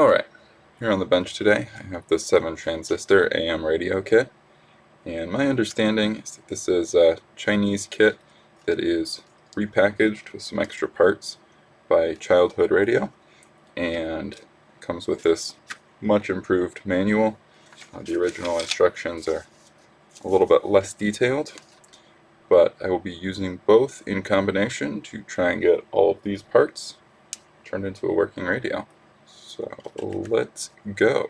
Alright, here on the bench today I have the 7 transistor AM radio kit, and my understanding is that this is a Chinese kit that is repackaged with some extra parts by Childhood Radio, and comes with this much improved manual. The original instructions are a little bit less detailed, but I will be using both in combination to try and get all of these parts turned into a working radio. So let's go.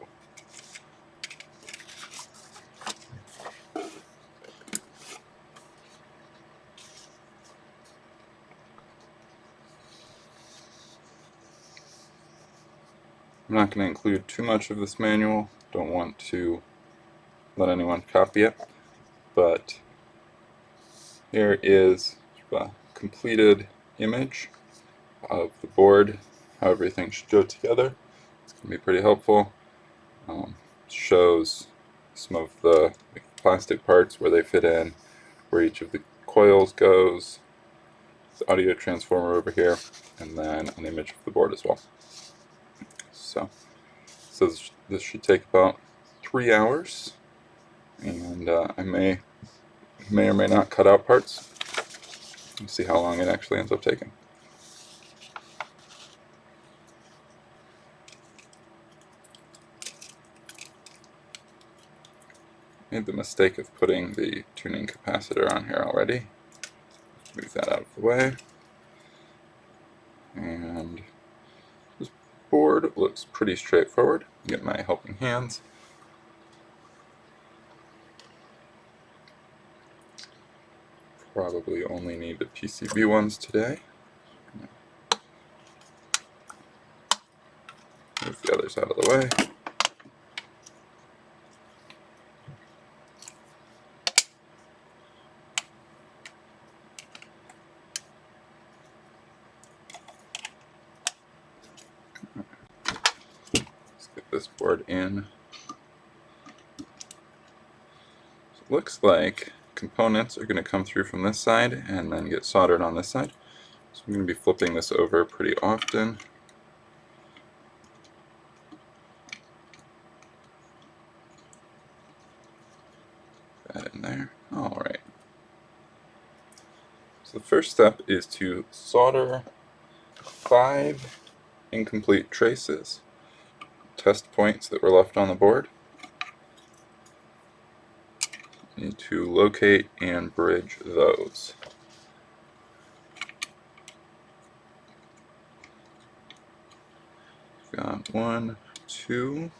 I'm not going to include too much of this manual, don't want to let anyone copy it, but here is a completed image of the board, how everything should go together. It's going to be pretty helpful. Shows some of the plastic parts, where they fit in, where each of the coils goes, the audio transformer over here, and then an image of the board as well. So this should take about 3 hours, and I may or may not cut out parts and see how long it actually ends up taking. Made the mistake of putting the tuning capacitor on here already. Move that out of the way. And this board looks pretty straightforward. Get my helping hands. Probably only need the PCB ones today. Move the others out of the way. Let's get this board in. So it looks like components are going to come through from this side and then get soldered on this side. So I'm going to be flipping this over pretty often. That in there. Alright. So the first step is to solder 5 incomplete traces, test points that were left on the board. Need to locate and bridge those. We've got 1, 2,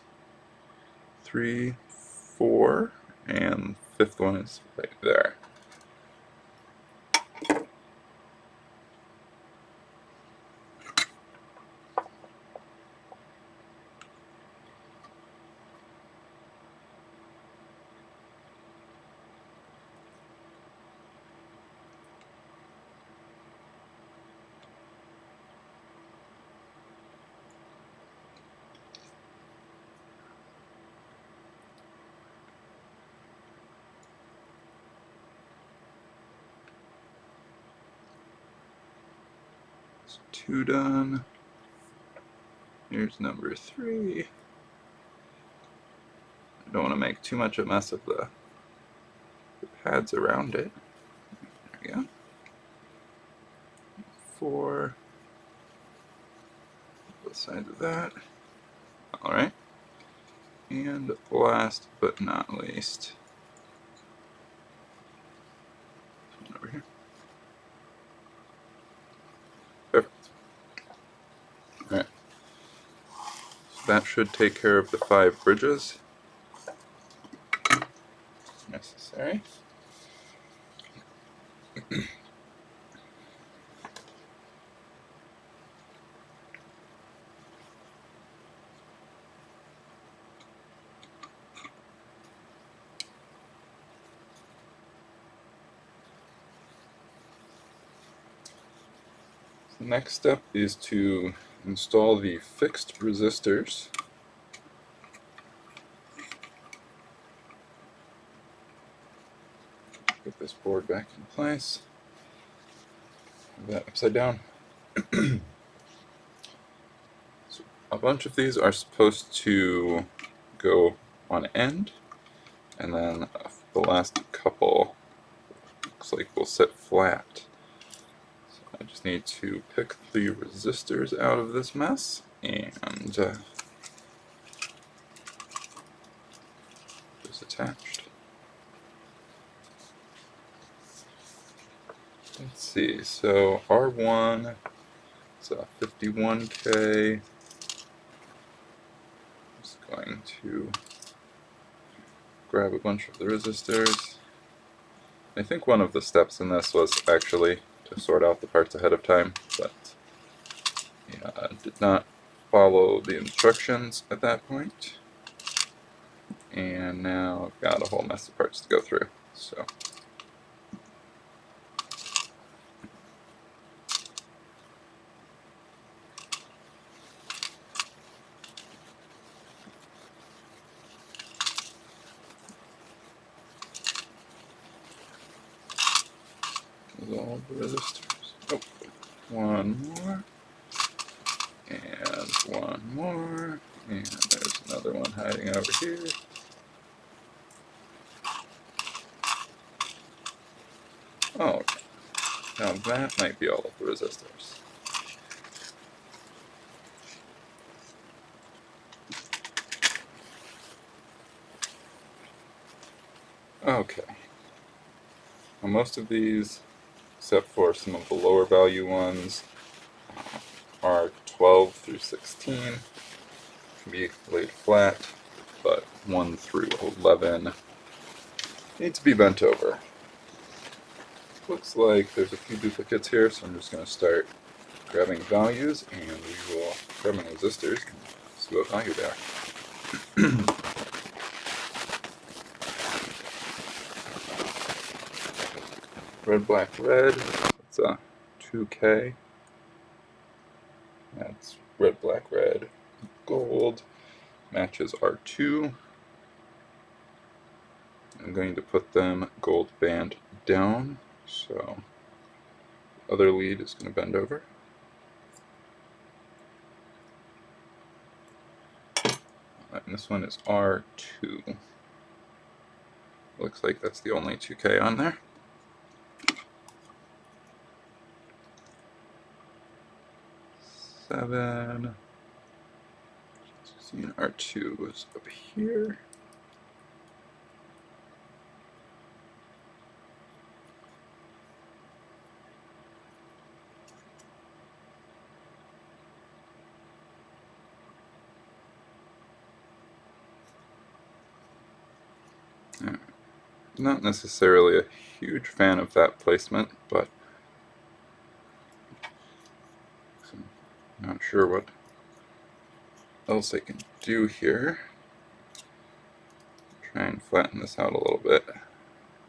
3, 4, and the 5th one is right there. That's 2 done. Here's number 3. I don't want to make too much a mess of the pads around it. There we go. 4. Both sides of that. Alright. And last but not least, over here. Perfect. Alright. So that should take care of the 5 bridges necessary. The next step is to install the fixed resistors. Get this board back in place. Move that upside down. So a bunch of these are supposed to go on end, and then the last couple looks like will sit flat. So I just need to pick the resistors out of this mess and just attached. Let's see, so R1 is a 51K. Just going to grab a bunch of the resistors. I think one of the steps in this was actually to sort out the parts ahead of time, but yeah, I did not follow the instructions at that point. And now I've got a whole mess of parts to go through. So all the resistors. Oh, one more. And one more. And there's another one hiding over here. Oh, okay. Now that might be all of the resistors. Okay. Now most of these, except for some of the lower value ones, are 12 through 16. Can be laid flat, but 1 through 11 need to be bent over. Looks like there's a few duplicates here, so I'm just going to start grabbing values, and we will grabbing resistors and see what value they are. Red, black, red. That's a 2K. That's red, black, red, gold. Matches R2. I'm going to put them gold band down, so the other lead is going to bend over. And this one is R2. Looks like that's the only 2K on there. Seven. R2 is up here. Not necessarily a huge fan of that placement, but I'm not sure what else I can do here. Try and flatten this out a little bit.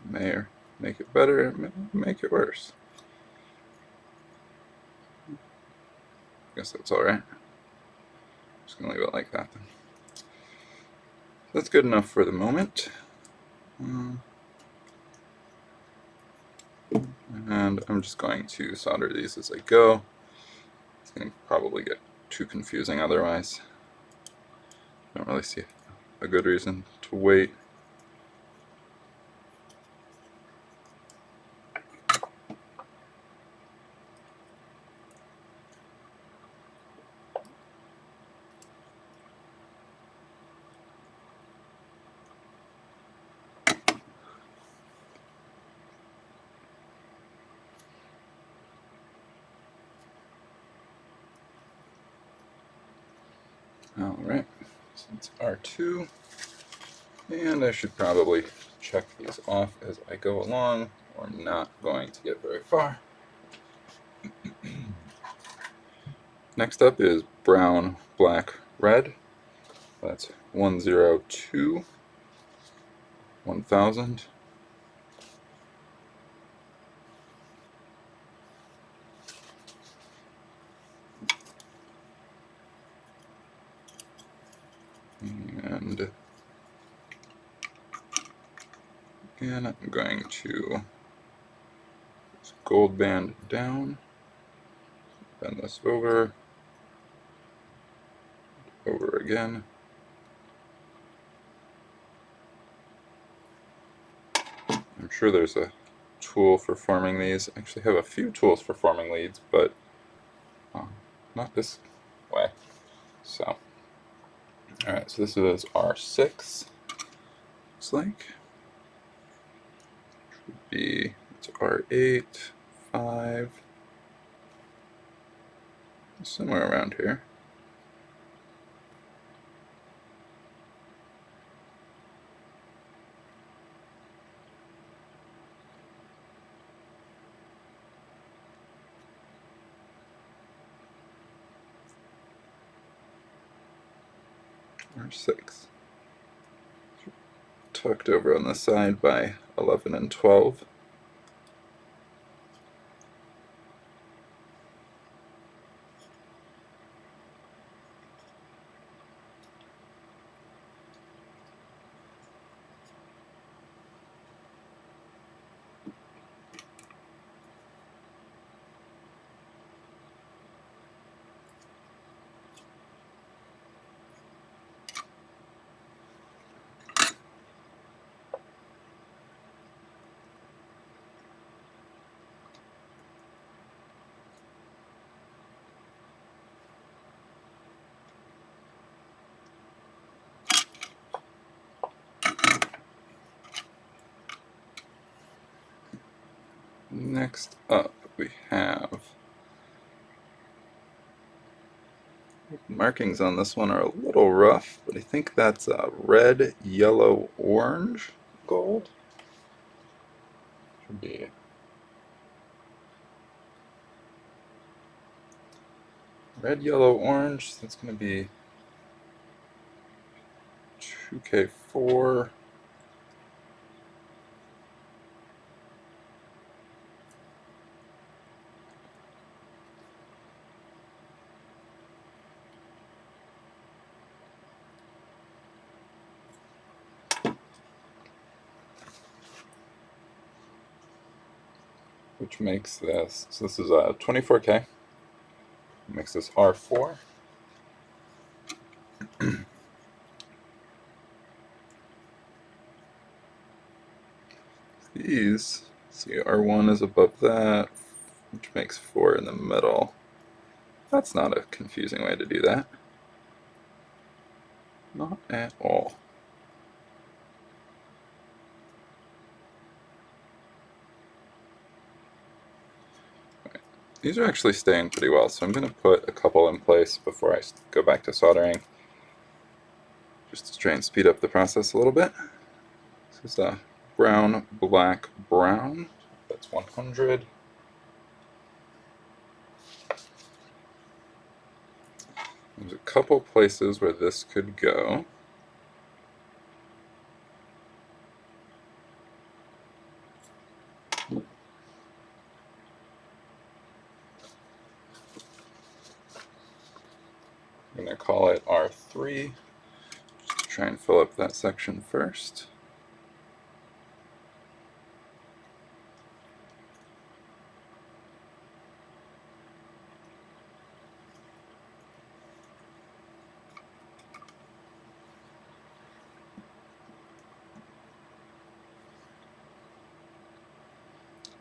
May make it better, it may make it worse. I guess that's alright. Just gonna leave it like that then. That's good enough for the moment. And I'm just going to solder these as I go. It's going to probably get too confusing otherwise. I don't really see a good reason to wait. Alright, so it's R2, and I should probably check these off as I go along, or I'm not going to get very far. Next up is brown, black, red. That's 102, 1000. And again, I'm going to gold band down, bend this over, again. I'm sure there's a tool for forming these. I actually have a few tools for forming leads, but not this way. So, alright, so this is R6, looks like. Should be, it's R8, 5, somewhere around here. R6. Tucked over on the side by 11 and 12. Next up, we have markings on this one are a little rough, but I think that's red, yellow, orange, gold. Should be red, yellow, orange. That's going to be 2K4. Which makes this, so this is a 24K, makes this R4. These, see R1 is above that, which makes 4 in the middle. That's not a confusing way to do that. Not at all. These are actually staying pretty well, so I'm going to put a couple in place before I go back to soldering, just to try and speed up the process a little bit. This is a brown, black, brown. That's 100. There's a couple places where this could go. I'm going to call it R3. Just try and fill up that section first.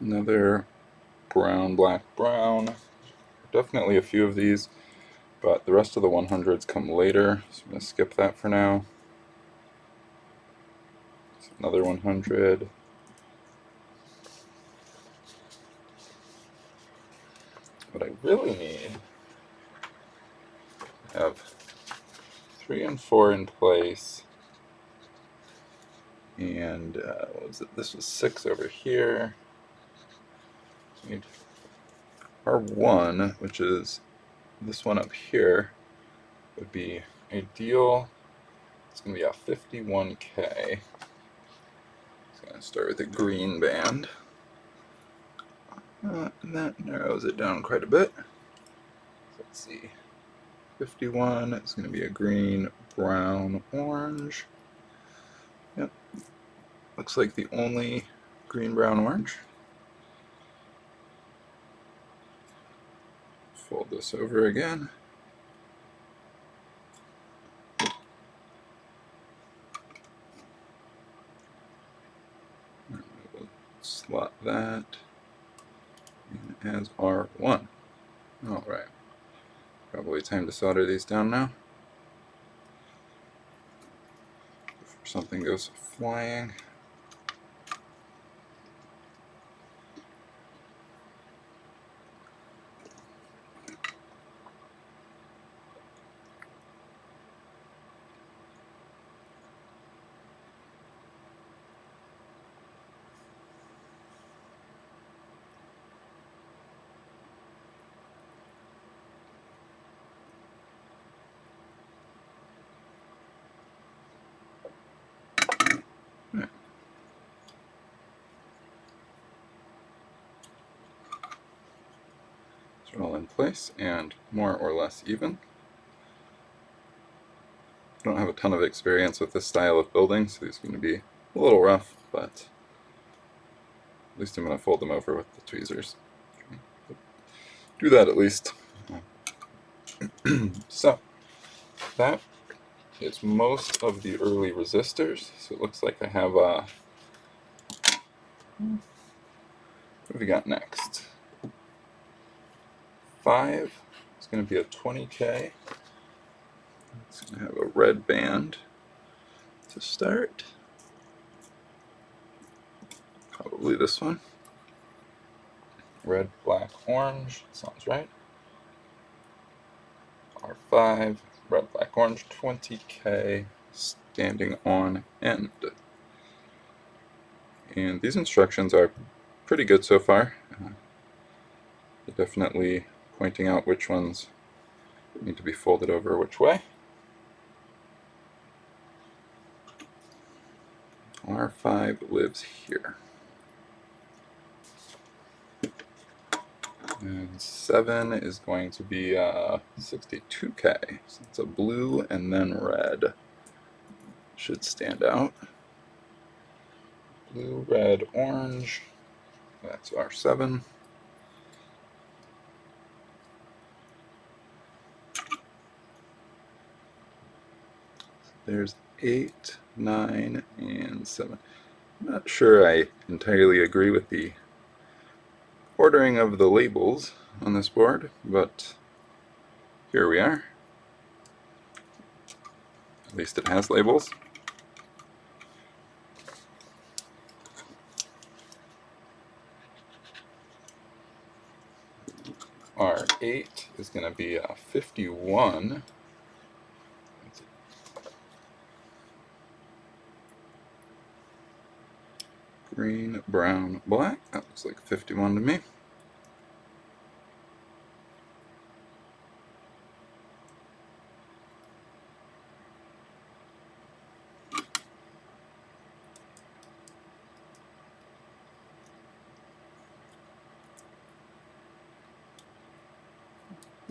Another brown, black, brown. Definitely a few of these, but the rest of the 100s come later, so I'm going to skip that for now. So another 100. What I really need, I have 3 and 4 in place, and what was it? This was 6 over here. I need R1, which is this one up here, would be ideal. It's going to be a 51K. It's going to start with a green band. And that narrows it down quite a bit. So let's see. 51, it's going to be a green, brown, orange. Yep. Looks like the only green, brown, orange. Fold this over again. slot that in as R1. Alright, probably time to solder these down now. Before something goes flying. They're all in place and more or less even. I don't have a ton of experience with this style of building, so these are going to be a little rough, but at least I'm going to fold them over with the tweezers. Do that at least. So, that is most of the early resistors. So it looks like I have what have we got next? 5 is going to be a 20K. It's going to have a red band to start. Probably this one. Red, black, orange. Sounds right. R5, red, black, orange, 20K, standing on end. And these instructions are pretty good so far. They're definitely pointing out which ones need to be folded over which way. R5 lives here. And 7 is going to be 62K. So it's a blue and then red. Should stand out. Blue, red, orange. That's R7. There's 8, 9, and 7. I'm not sure I entirely agree with the ordering of the labels on this board, but here we are. At least it has labels. R8 is going to be 51. Green, brown, black. That looks like 51 to me.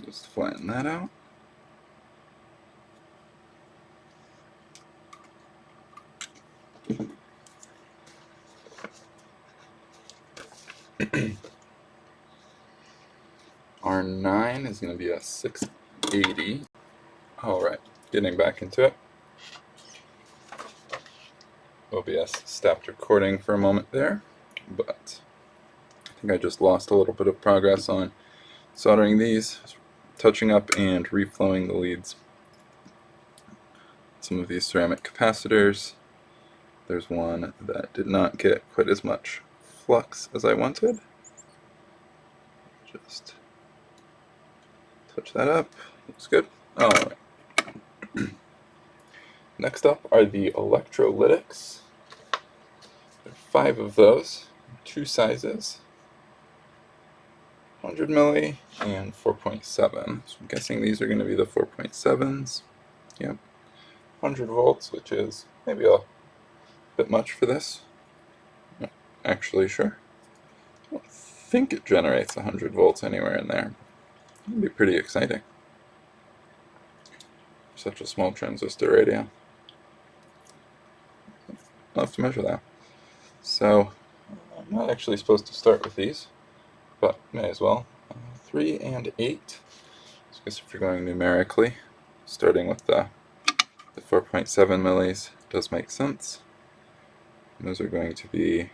Just flatten that out. R9 is going to be a 680. Alright, getting back into it. OBS stopped recording for a moment there, but I think I just lost a little bit of progress on soldering these, touching up and reflowing the leads. Some of these ceramic capacitors. There's one that did not get quite as much flux as I wanted. Just touch that up. Looks good. Alright. Next up are the electrolytics. There are 5 of those, 2 sizes, 100 milli and 4.7. So I'm guessing these are going to be the 4.7s. Yep. 100 volts, which is maybe a bit much for this. Not actually sure. I don't think it generates 100 volts anywhere in there. It would be pretty exciting. Such a small transistor radio. I'll have to measure that. So, I'm not actually supposed to start with these, but may as well. 3 and 8. So I guess if you're going numerically, starting with the 4.7 millis does make sense. And those are going to be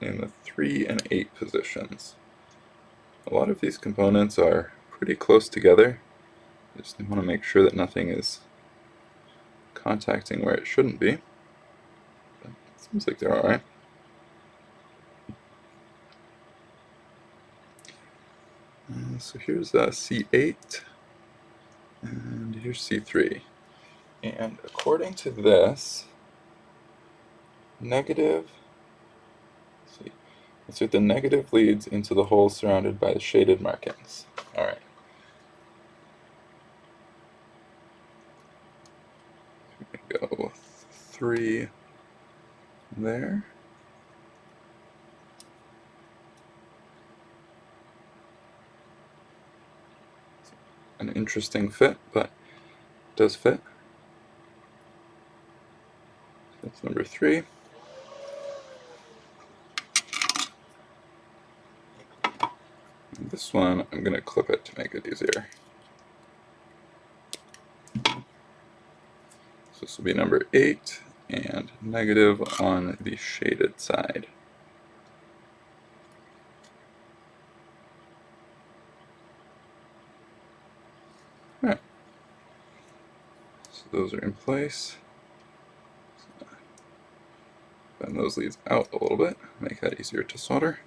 in the 3 and 8 positions. A lot of these components are pretty close together. I just want to make sure that nothing is contacting where it shouldn't be. But it seems like they're alright. So here's C8, and here's C3. And according to this, negative, let's see if the negative leads into the hole surrounded by the shaded markings. Alright. We go 3 there. An interesting fit, but it does fit. That's number 3. And this one, I'm going to clip it to make it easier. So this will be number 8 and negative on the shaded side. Alright, so those are in place. Bend those leads out a little bit, make that easier to solder.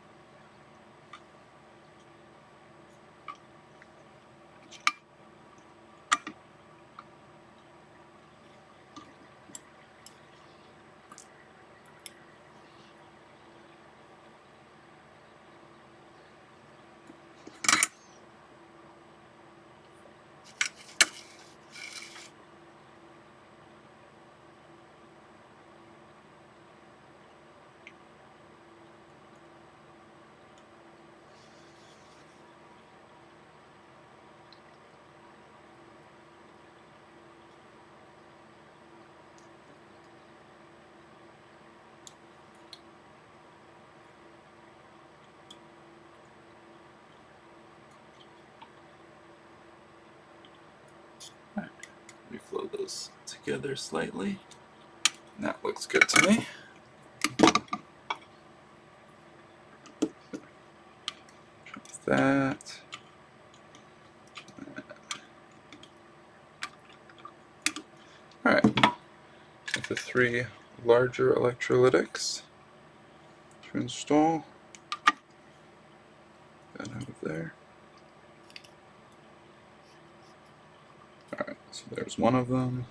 Reflow those together slightly. And that looks good to me. That. Alright, with the 3 larger electrolytics to install. That out of there. Alright, so there's one of them.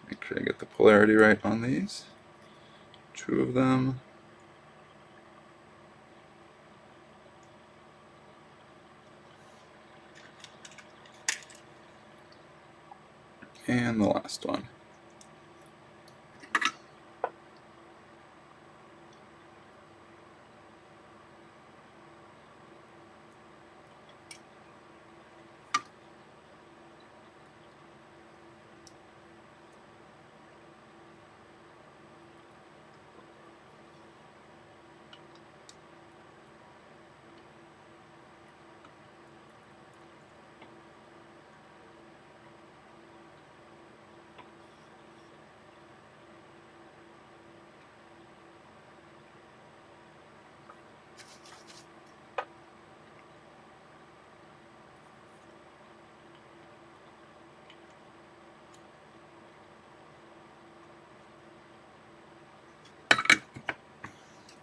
Make sure I get the polarity right on these. 2 of them. And the last one.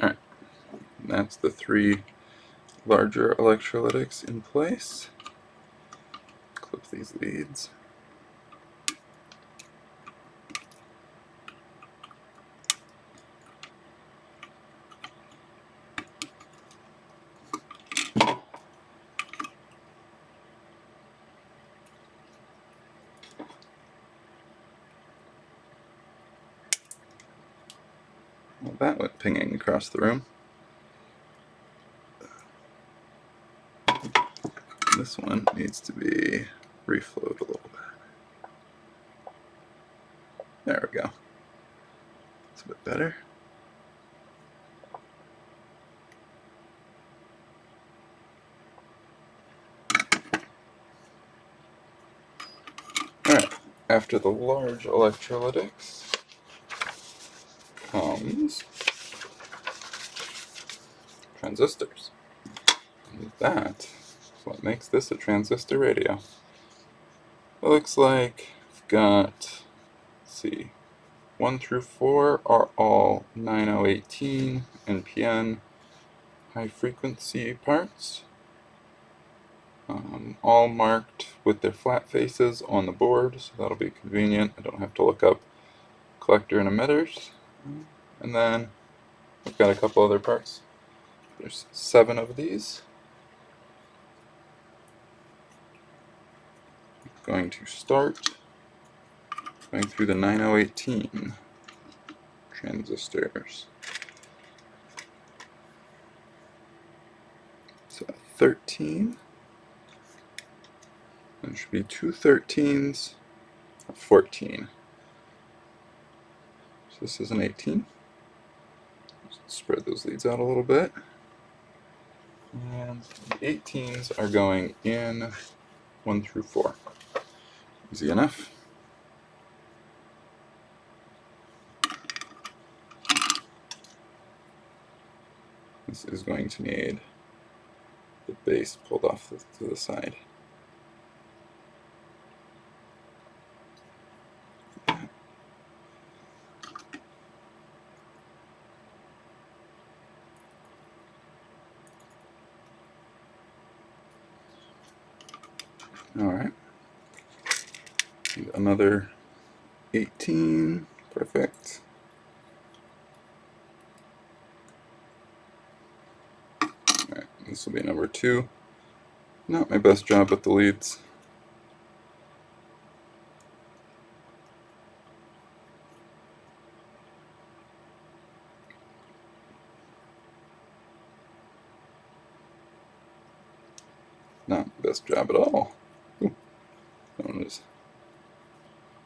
Alright, that's the 3 larger electrolytics in place. Clip these leads. Well, that went pinging across the room. This one needs to be reflowed a little bit. There we go. It's a bit better. Alright, After the large electrolytics comes transistors. And that is what makes this a transistor radio. It looks like we've got, let's see, 1 through 4 are all 9018 NPN high frequency parts, all marked with their flat faces on the board, so that'll be convenient. I don't have to look up collector and emitters. And then we've got a couple other parts. There's 7 of these. I'm going to start going through the 9018 transistors. So 13. There should be 2 13s, 14. So this is an 18. Just spread those leads out a little bit. And the 18s are going in 1 through 4. Easy enough. This is going to need the base pulled off to the side. Alright. Another 18. Perfect. Alright, this will be number 2. Not my best job with the leads. Not the best job at all. Ooh, that one is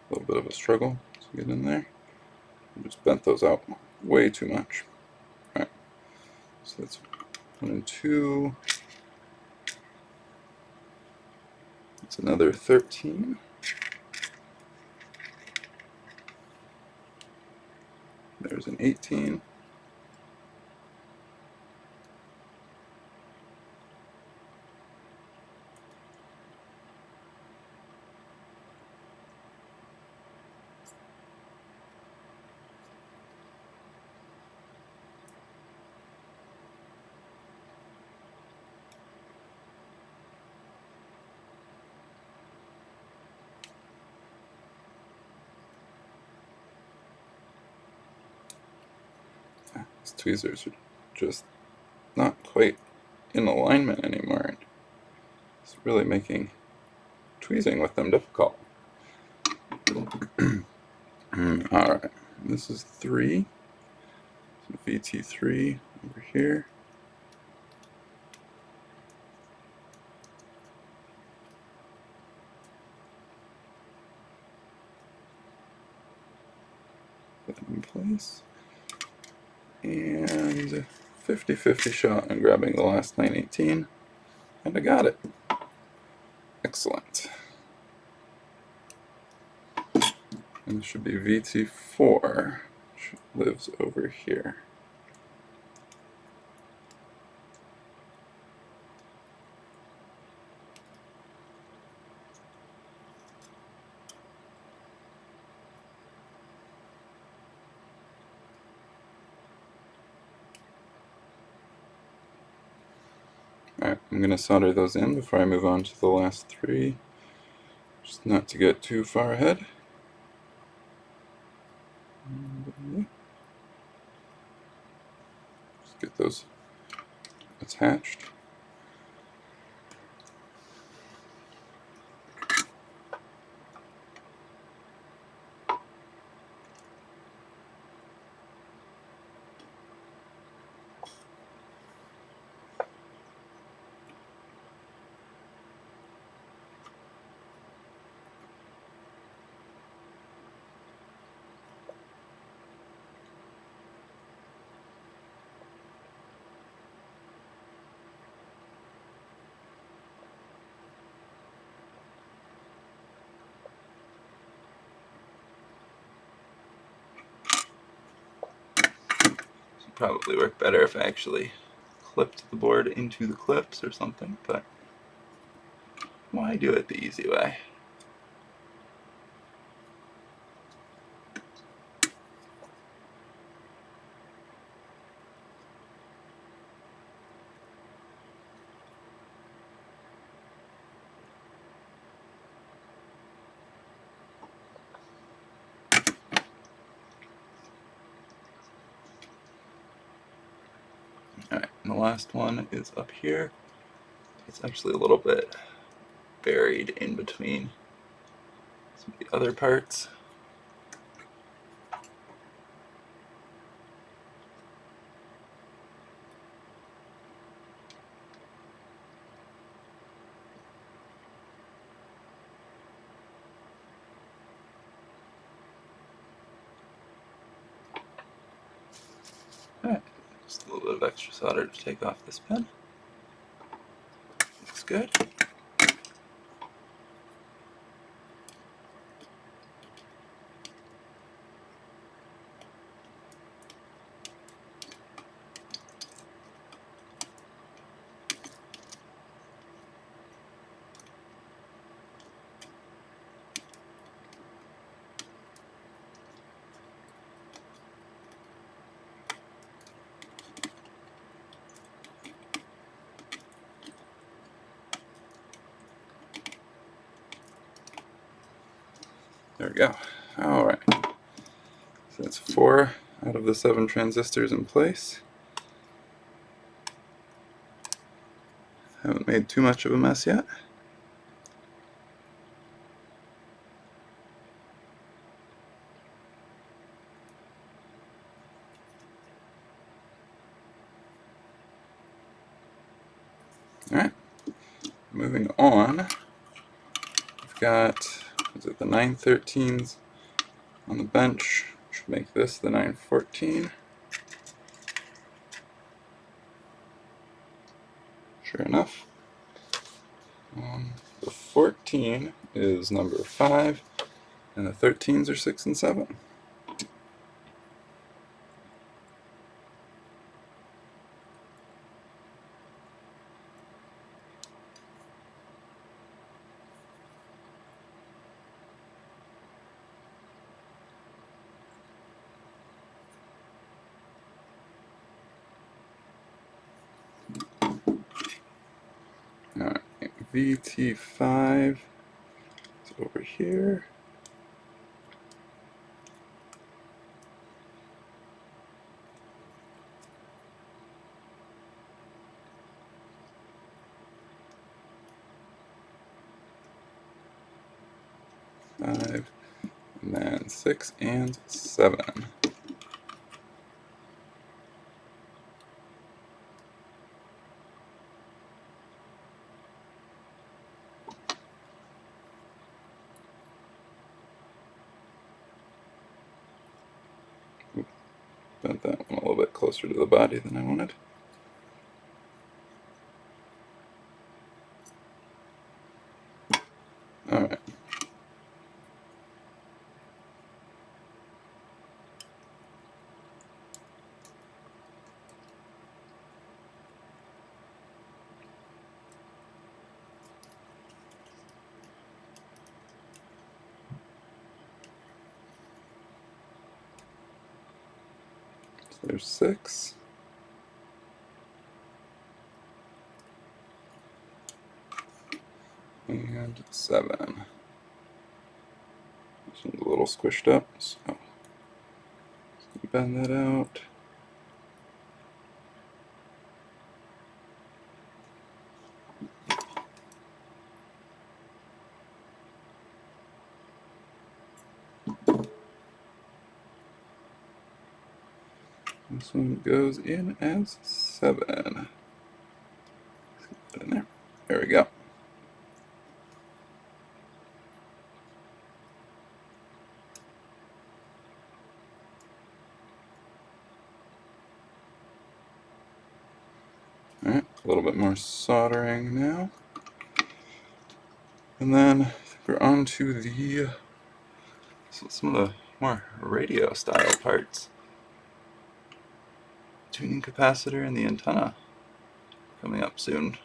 a little bit of a struggle to get in there. I just bent those out way too much. Alright, so that's 1 and 2. That's another 13. There's an 18. These tweezers are just not quite in alignment anymore. It's really making tweezing with them difficult. Alright, this is 3. So VT3 over here. Put it in place. And 50-50 shot on grabbing the last 918. And I got it. Excellent. And this should be VT4, which lives over here. Alright, I'm going to solder those in before I move on to the last 3, just not to get too far ahead. Just get those attached. probably work better if I actually clipped the board into the clips or something, but why do it the easy way? Alright, and the last one is up here. It's actually a little bit buried in between some of the other parts. Alright, just a little bit of extra solder to take off this pin. Looks good. There we go. Alright. So that's 4 out of the 7 transistors in place. Haven't made too much of a mess yet. Alright. Moving on. We've got, is it the 913s on the bench? Should make this the 914. Sure enough. The 14 is number 5, and the 13s are 6 and 7. Alright, VT5 is over here. Five, and then 6 and 7. Bent that one a little bit closer to the body than I wanted. Alright. So there's 6. And 7. This one's a little squished up, so bend that out. This one goes in as 7. Put it in there. There we go. Alright, a little bit more soldering now. And then we're on to the some of the more radio style parts. tuning capacitor and the antenna coming up soon.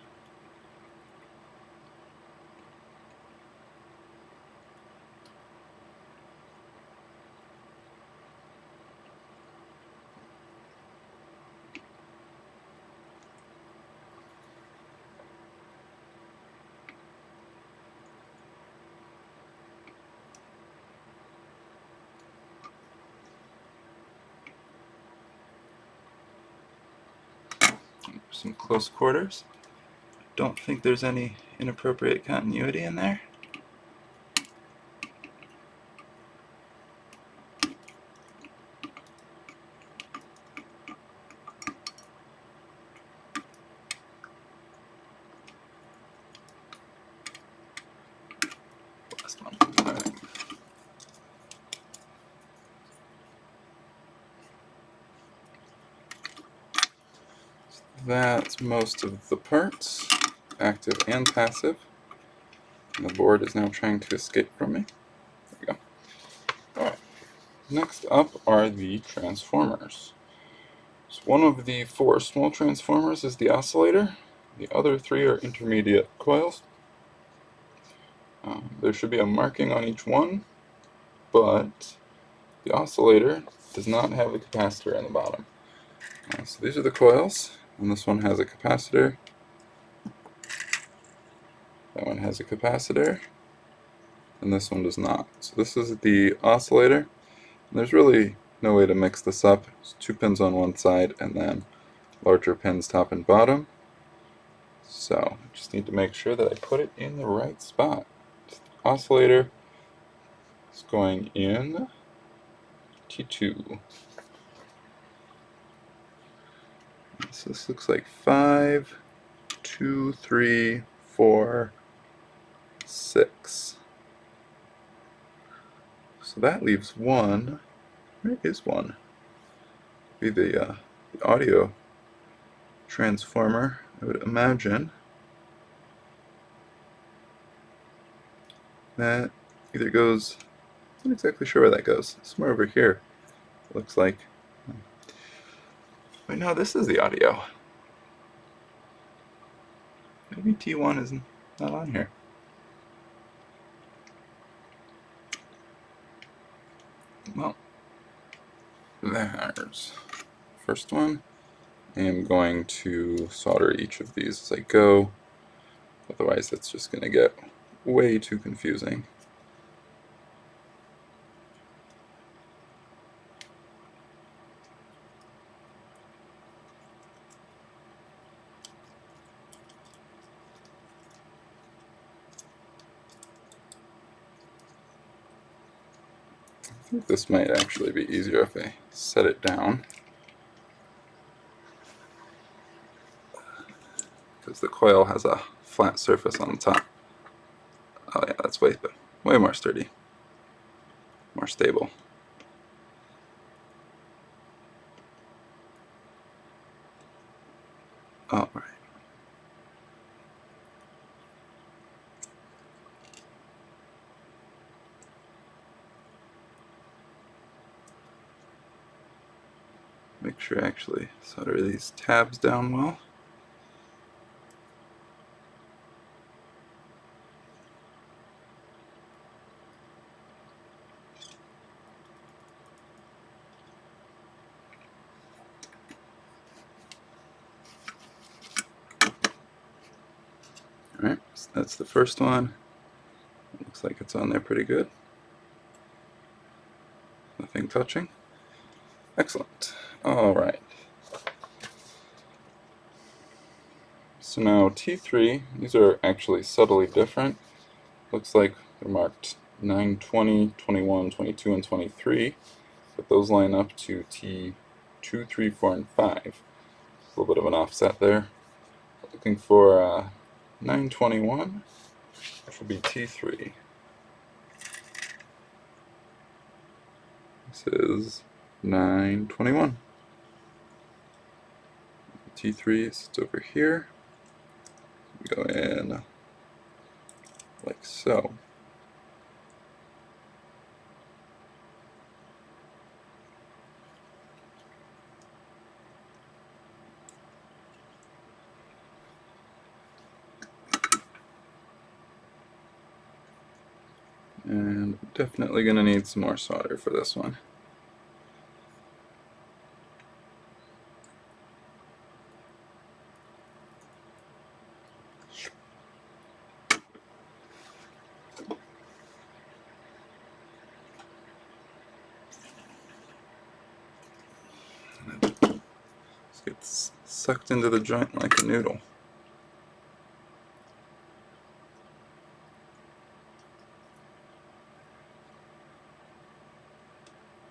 Some close quarters. Don't think there's any inappropriate continuity in there. Last one. All right. So that's most of the parts, active and passive. And the board is now trying to escape from me. There we go. Alright. Next up are the transformers. So one of the 4 small transformers is the oscillator. The other 3 are intermediate coils. There should be a marking on each one, but the oscillator does not have a capacitor in the bottom. So these are the coils, and this one has a capacitor. That one has a capacitor, and this one does not. So this is the oscillator. And there's really no way to mix this up. There's 2 pins on one side, and then larger pins top and bottom. So I just need to make sure that I put it in the right spot. The oscillator is going in T2. So this looks like 5, 2, 3, 4, 6. So that leaves 1. Where is 1? Be the audio transformer, I would imagine. That either goes, I'm not exactly sure where that goes. It's somewhere over here, it looks like. Wait, no, this is the audio. Maybe T1 is not on here. Well, there's first one. I am going to solder each of these as I go. Otherwise, it's just going to get way too confusing. I think this might actually be easier if I set it down, because the coil has a flat surface on the top. Oh yeah, that's way more sturdy, more stable. All right. Make sure I actually solder these tabs down well. Alright, so that's the first one. It looks like it's on there pretty good. Nothing touching. Excellent. Alright. So now T3, these are actually subtly different. Looks like they're marked 9, 20, 21, 22, and 23, but those line up to T2, 3, 4, and 5. A little bit of an offset there. Looking for 921, which will be T3. This is 921. T3 sits over here. We go in like so. And definitely going to need some more solder for this one. It gets sucked into the joint like a noodle.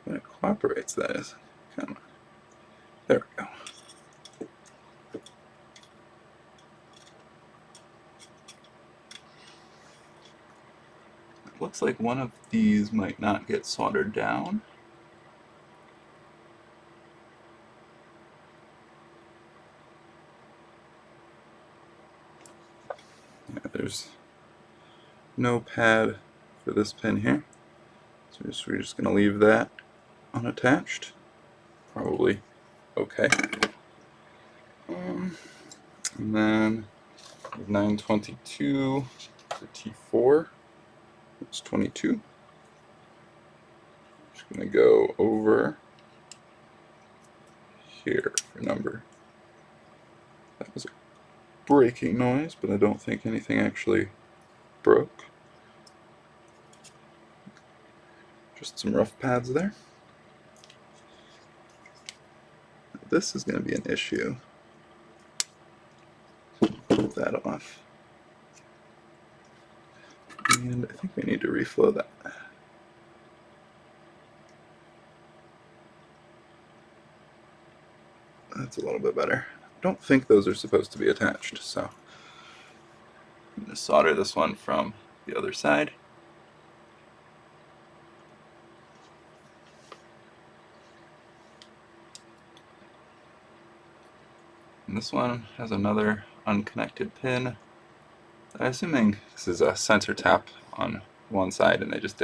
When it cooperates, that is. Come on. There we go. It looks like one of these might not get soldered down. Yeah, there's no pad for this pin here. So we're just going to leave that unattached. Probably okay. And then 922 for T4. It's 22. Just going to go over here for number. That was a breaking noise, but I don't think anything actually broke. Just some rough pads there. This is going to be an issue. Put that off. And I think we need to reflow that. That's a little bit better. I don't think those are supposed to be attached, so I'm going to solder this one from the other side. And this one has another unconnected pin. I'm assuming this is a sensor tap on one side and they just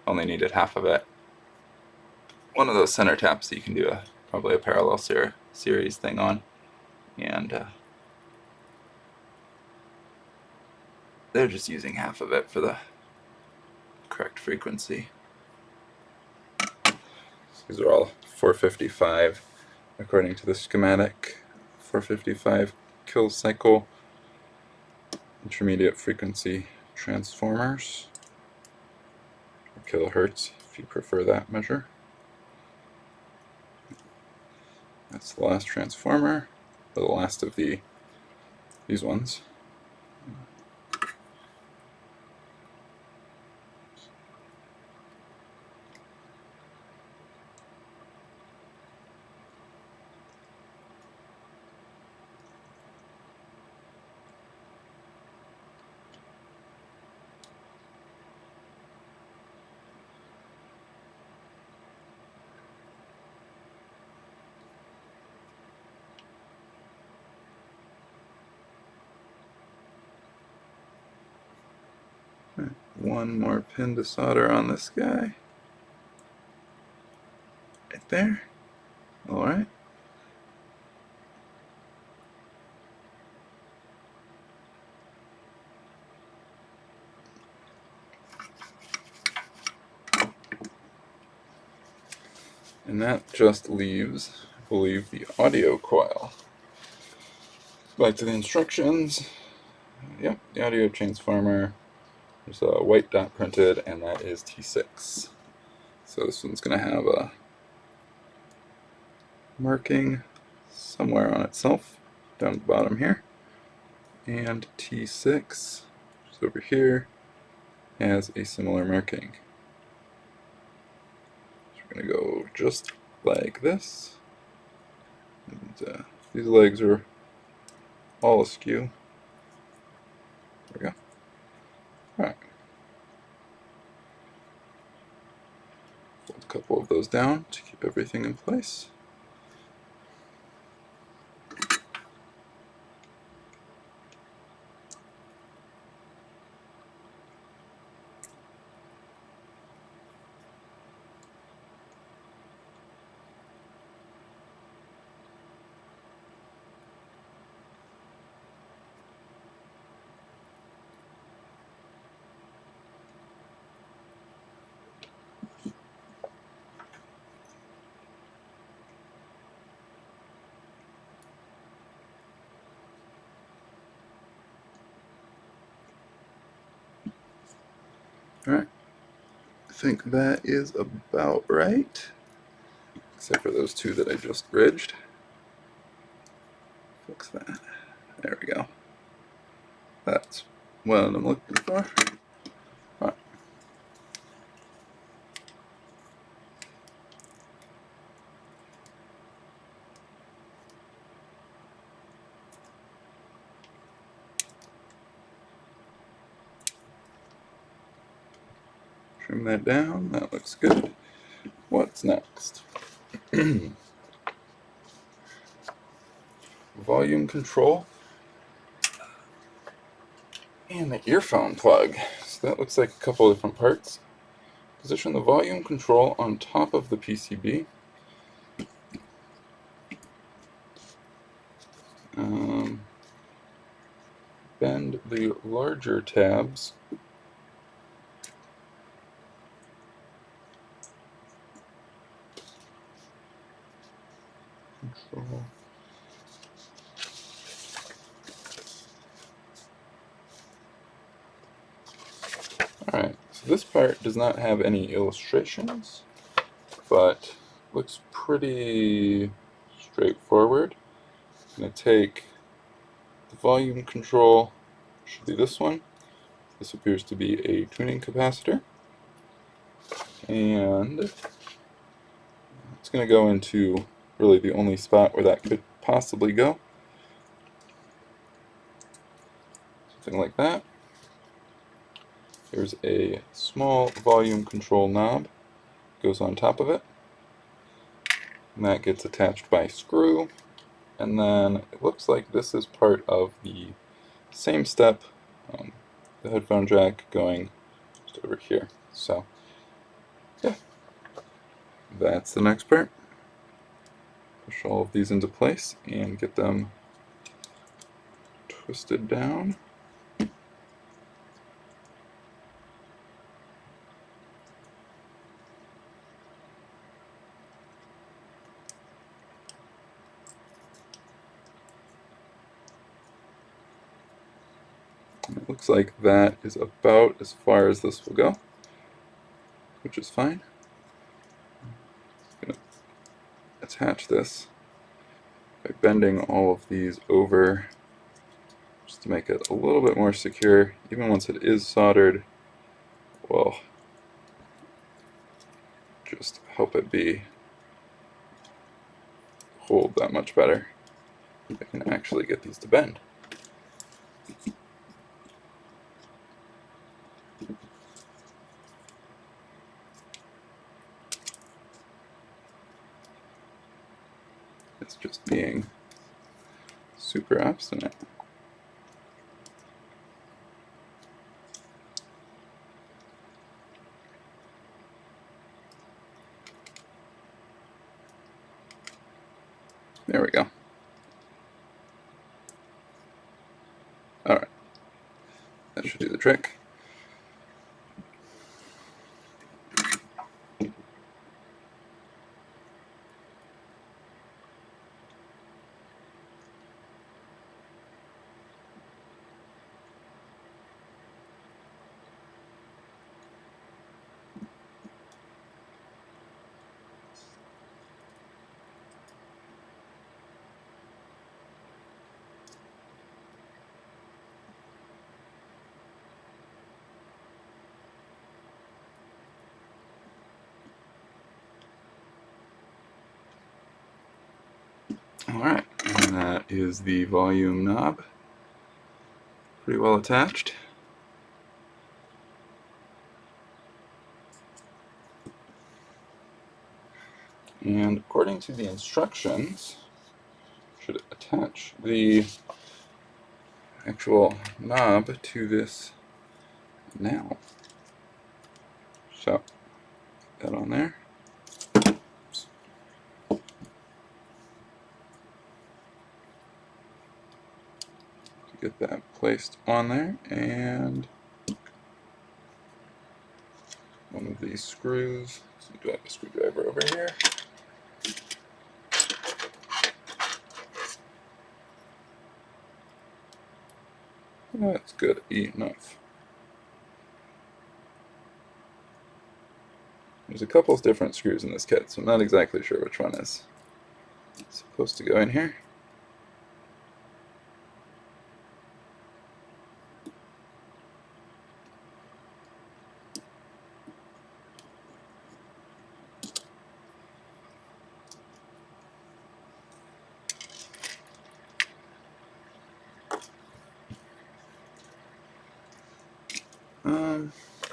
only needed half of it. One of those center taps that you can do probably a parallel series thing on. And they're just using half of it for the correct frequency. These are all 455 according to the schematic. 455 kilocycle intermediate frequency transformers, or kilohertz if you prefer that measure. That's the last transformer, or the last of these ones. One more pin to solder on this guy. Right there. Alright. And that just leaves, I believe, the audio coil. Back to the instructions. Yep, the audio transformer. There's a white dot printed, and that is T6. So this one's going to have a marking somewhere on itself, down at the bottom here. And T6, which is over here, has a similar marking. So we're going to go just like this. And these legs are all askew. There we go. Alright. Fold a couple of those down to keep everything in place. Alright, I think that is about right, except for those two that I just bridged. Fix that. There we go. That's what I'm looking for. Right. Trim that down. That looks good. What's next? Volume control and the earphone plug. So that looks like a couple of different parts. Position the volume control on top of the PCB. Bend the larger tabs control. Alright, so this part does not have any illustrations, but looks pretty straightforward. I'm going to take the volume control, should be this one. This appears to be a tuning capacitor, and it's going to go into really the only spot where that could possibly go. Something like that. There's a small volume control knob, goes on top of it, and that gets attached by screw. And then it looks like this is part of the same step, the headphone jack going just over here. So yeah, that's the next part. Push all of these into place and get them twisted down. And it looks like that is about as far as this will go, which is fine. I'm going to attach this by bending all of these over just to make it a little bit more secure. Even once it is soldered, well, just help it hold that much better. I can actually get these to bend. It's just being super obstinate. There we go. Alright, that should do the trick. Alright, and that is the volume knob. Pretty well attached. And according to the instructions, should attach the actual knob to this now. So, put that on there. Oops. Get that placed on there, and one of these screws. So do I have a screwdriver over here? That's good enough. There's a couple of different screws in this kit, so I'm not exactly sure which one is supposed to go in here.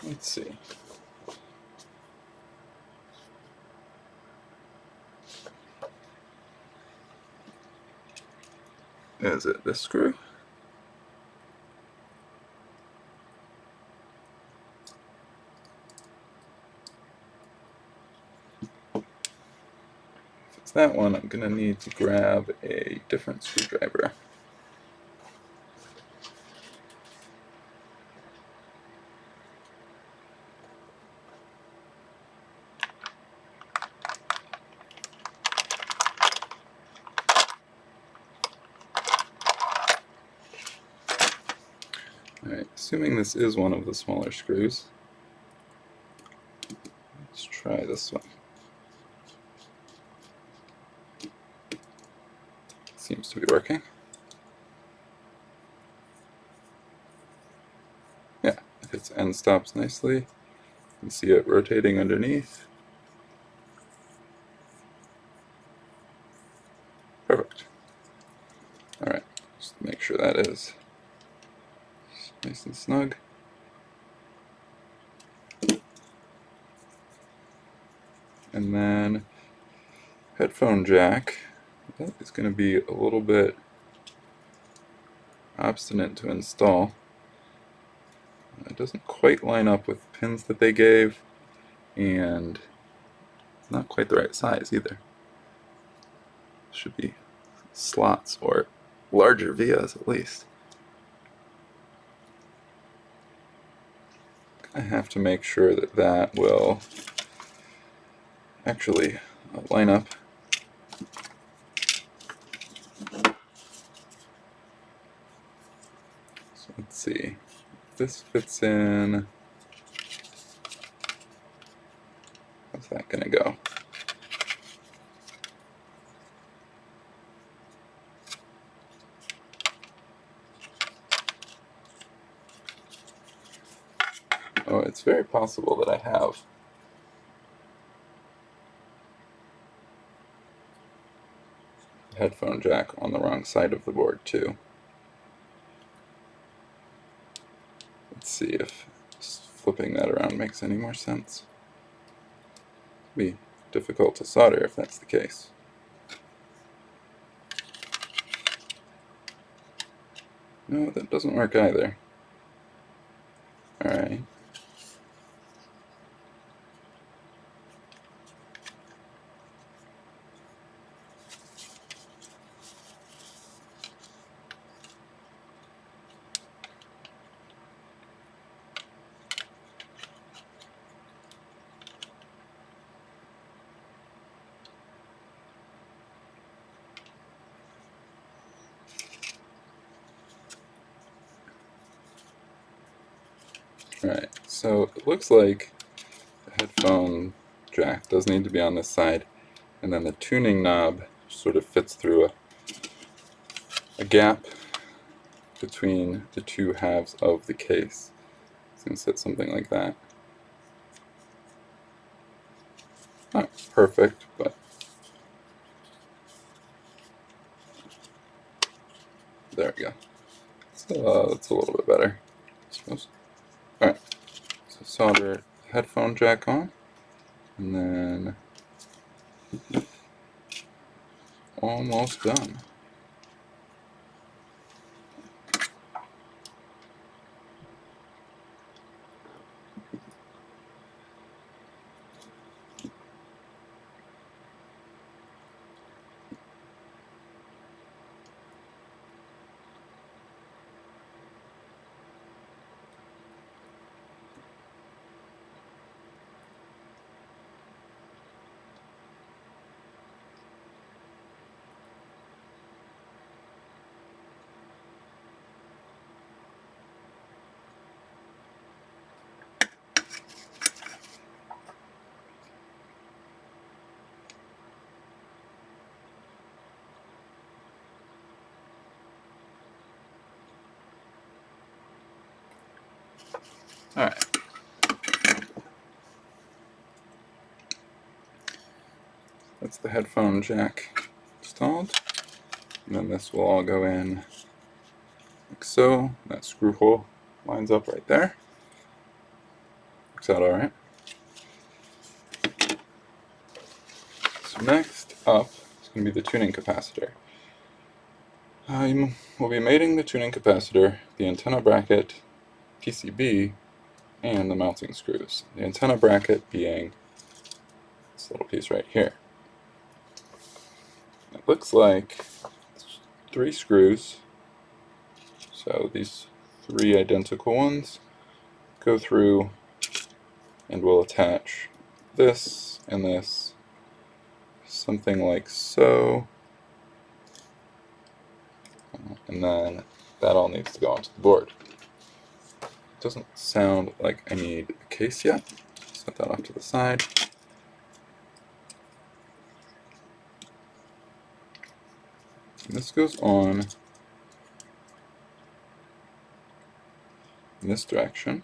Let's see. Is it this screw? If it's that one, I'm going to need to grab a different screwdriver. Alright, assuming this is one of the smaller screws, let's try this one. Seems to be working. Yeah, it hits end stops nicely. You can see it rotating underneath. Perfect. Alright, just make sure that is nice and snug. And then headphone jack. That is going to be a little bit obstinate to install. It doesn't quite line up with the pins that they gave, and it's not quite the right size either. Should be slots or larger vias at least. I have to make sure that that will actually line up. So let's see. This fits in. How's that going to go? Oh, it's very possible that I have the headphone jack on the wrong side of the board too. Let's see if flipping that around makes any more sense. It'll be difficult to solder if that's the case. No, that doesn't work either. Alright. Alright, so it looks like the headphone jack does need to be on this side, and then the tuning knob sort of fits through a gap between the two halves of the case. It's going to sit something like that. Not perfect, but there we go. So that's a little bit better, I suppose. Alright, so solder the headphone jack on, and then almost done. Alright. That's the headphone jack installed. And then this will all go in like so. That screw hole lines up right there. Works out alright. So next up is going to be the tuning capacitor. We'll be mating the tuning capacitor, the antenna bracket, PCB, and the mounting screws. The antenna bracket being this little piece right here. It looks like 3 screws, so these 3 identical ones go through and we'll attach this and this, something like so, and then that all needs to go onto the board. It doesn't sound like I need a case yet. Set that off to the side. And this goes on in this direction.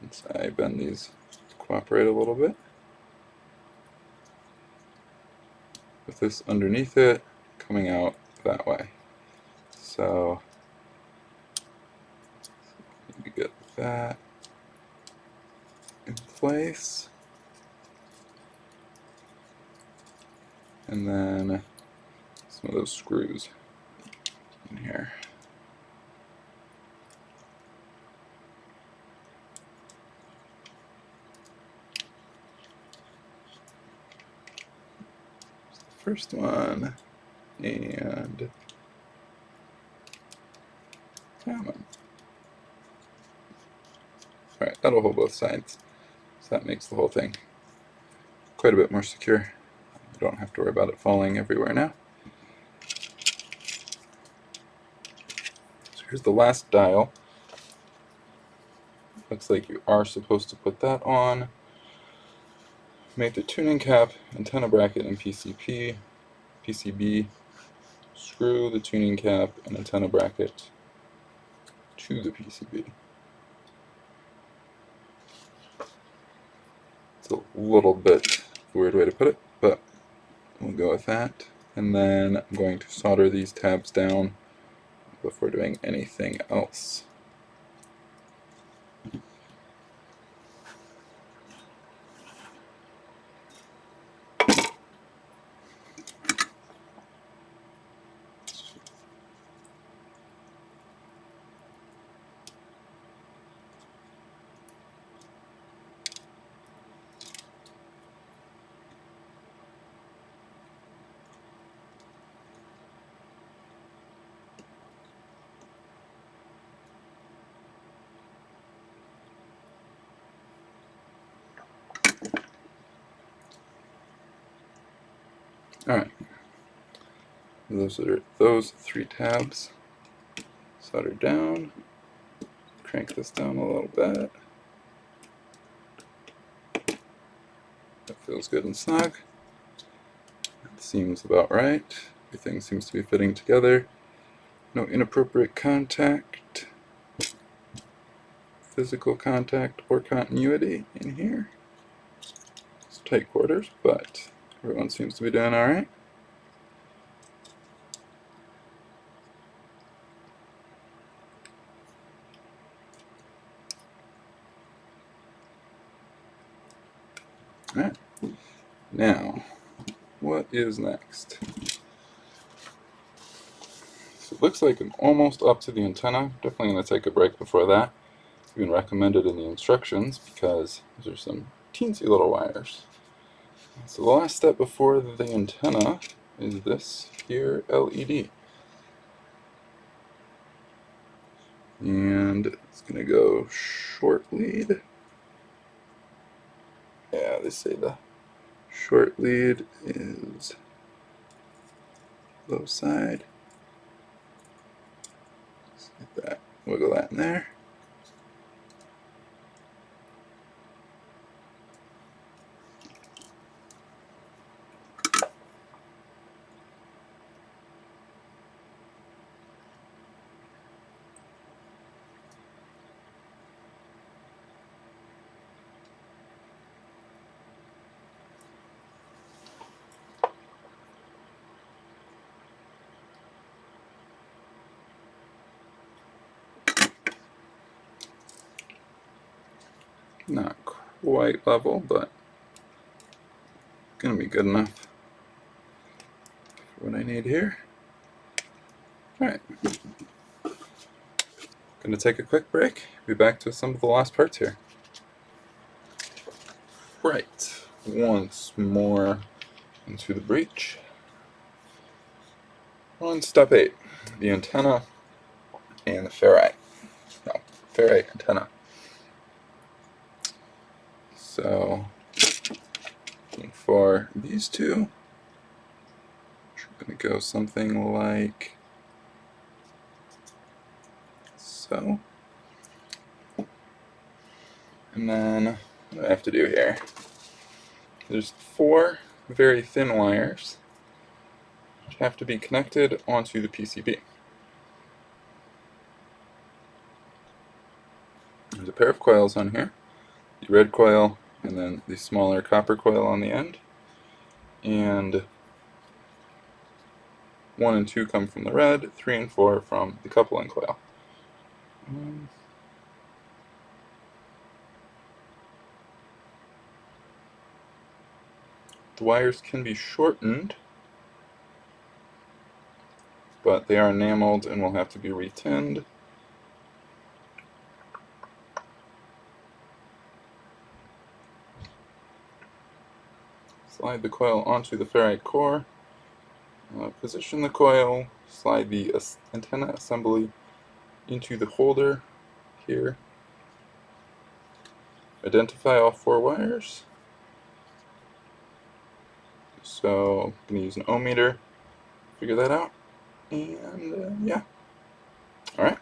Once I bend these to cooperate a little bit, with this underneath it coming out that way. So maybe get that in place, and then some of those screws in here. First one, and common. Alright, that'll hold both sides. So that makes the whole thing quite a bit more secure. You don't have to worry about it falling everywhere now. So here's the last dial. Looks like you are supposed to put that on. Make the tuning cap, antenna bracket, and PCB. Screw the tuning cap and antenna bracket to the PCB. It's a little bit weird way to put it, but we'll go with that. And then I'm going to solder these tabs down before doing anything else. Alright, those are those 3 tabs soldered down. Crank this down a little bit. That feels good and snug. That seems about right. Everything seems to be fitting together. No inappropriate contact, physical contact, or continuity in here. It's tight quarters, but everyone seems to be doing alright. Alright, now, what is next? So it looks like I'm almost up to the antenna. Definitely going to take a break before that. It's been recommended in the instructions because those are some teensy little wires. So the last step before the antenna is this here LED. And it's going to go short lead. Yeah, they say the short lead is low side. Just get that, wiggle that in there. Not quite level, but gonna be good enough for what I need here. Alright. Gonna take a quick break. Be back to assemble the last parts here. Right. Once more into the breech. On step 8, the antenna and the ferrite. No, ferrite antenna. So, for these two, I'm going to go something like so. And then, what do I have to do here? There's 4 very thin wires which have to be connected onto the PCB. There's a pair of coils on here, the red coil and then the smaller copper coil on the end. And 1 and 2 come from the red, 3 and 4 from the coupling coil. The wires can be shortened, but they are enameled and will have to be retinned. Slide the coil onto the ferrite core, position the coil, slide the antenna assembly into the holder here. Identify all 4 wires. So I'm going to use an ohm meter, figure that out, and yeah. Alright.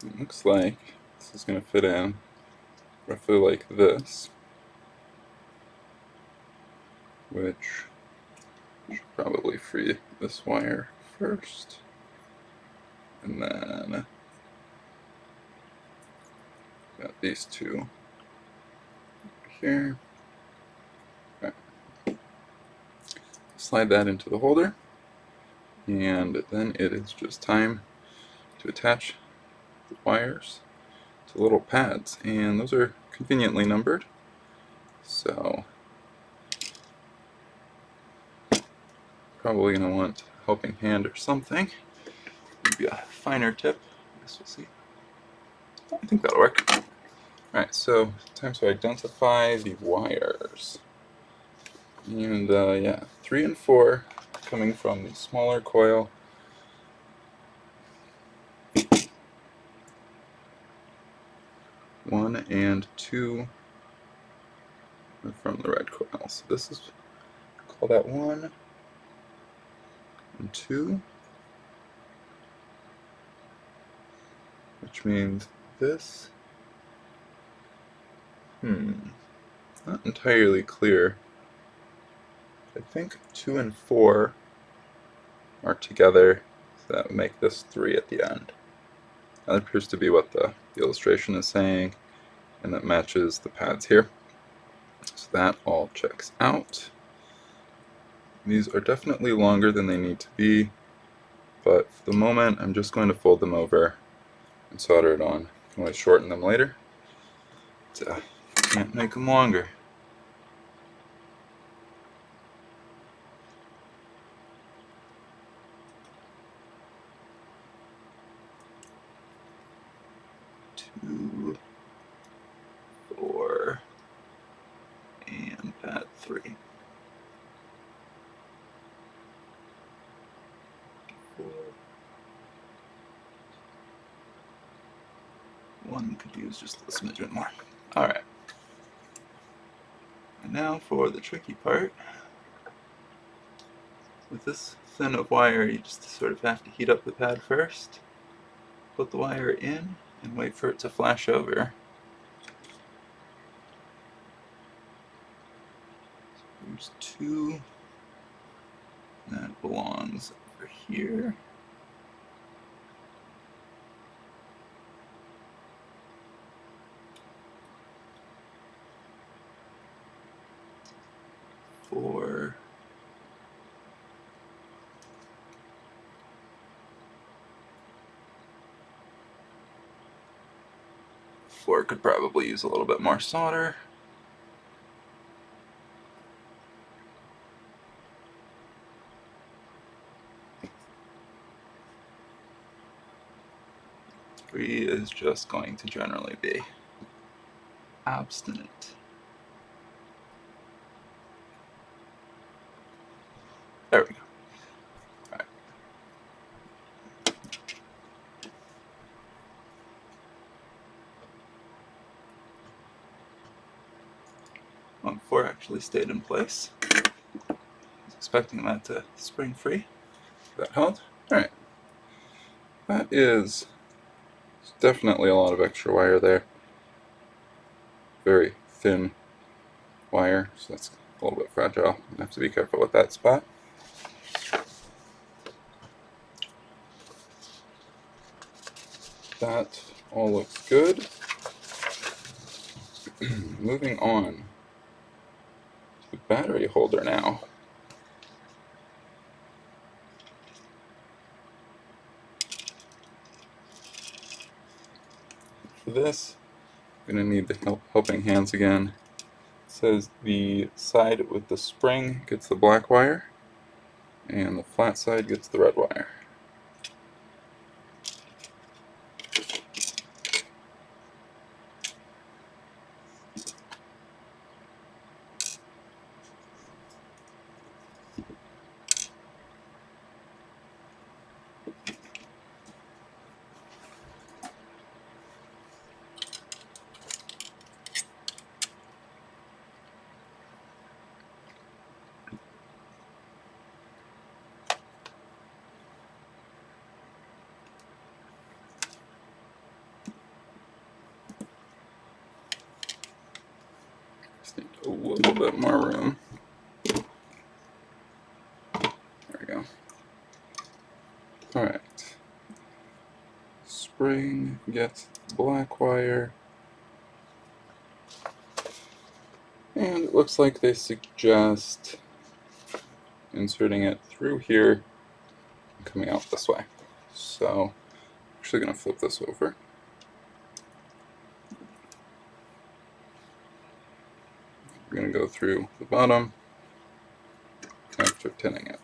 It looks like this is going to fit in roughly like this, which should probably free this wire first, and then got these 2 here. Okay. Slide that into the holder, and then it is just time to attach the wires to little pads, and those are conveniently numbered. So probably going to want a helping hand or something. Maybe a finer tip. I guess we'll see. I think that'll work. Alright, so time to identify the wires. And yeah, 3 and 4 coming from the smaller coil. 1 and 2 are from the red coil. So this is, call that 1 and 2, which means this, not entirely clear. I think 2 and 4 are together, so that would make this 3 at the end. That appears to be what the illustration is saying, and that matches the pads here. So that all checks out. These are definitely longer than they need to be, but for the moment I'm just going to fold them over and solder it on. You can always shorten them later. So can't make them longer. Two, 4, and pad 3. 4. 1 could use just a smidgen more. Alright. And now for the tricky part. With this thin of wire, you just sort of have to heat up the pad first, put the wire in, and wait for it to flash over. There's 2. That belongs over here. Four. Four could probably use a little bit more solder. Three is just going to generally be obstinate. There we go. All right. Well, 4 actually stayed in place. I was expecting that to spring free. That held. Alright. That is definitely a lot of extra wire there. Very thin wire, so that's a little bit fragile. I have to be careful with that spot. That all looks good. Moving on to the battery holder now. For this, I'm going to need the helping hands again. It says the side with the spring gets the black wire, and the flat side gets the red wire. Just need a little bit more room. There we go. Alright. Spring gets black wire. And it looks like they suggest inserting it through here and coming out this way. So I'm actually going to flip this over. We're going to go through the bottom after tinning it.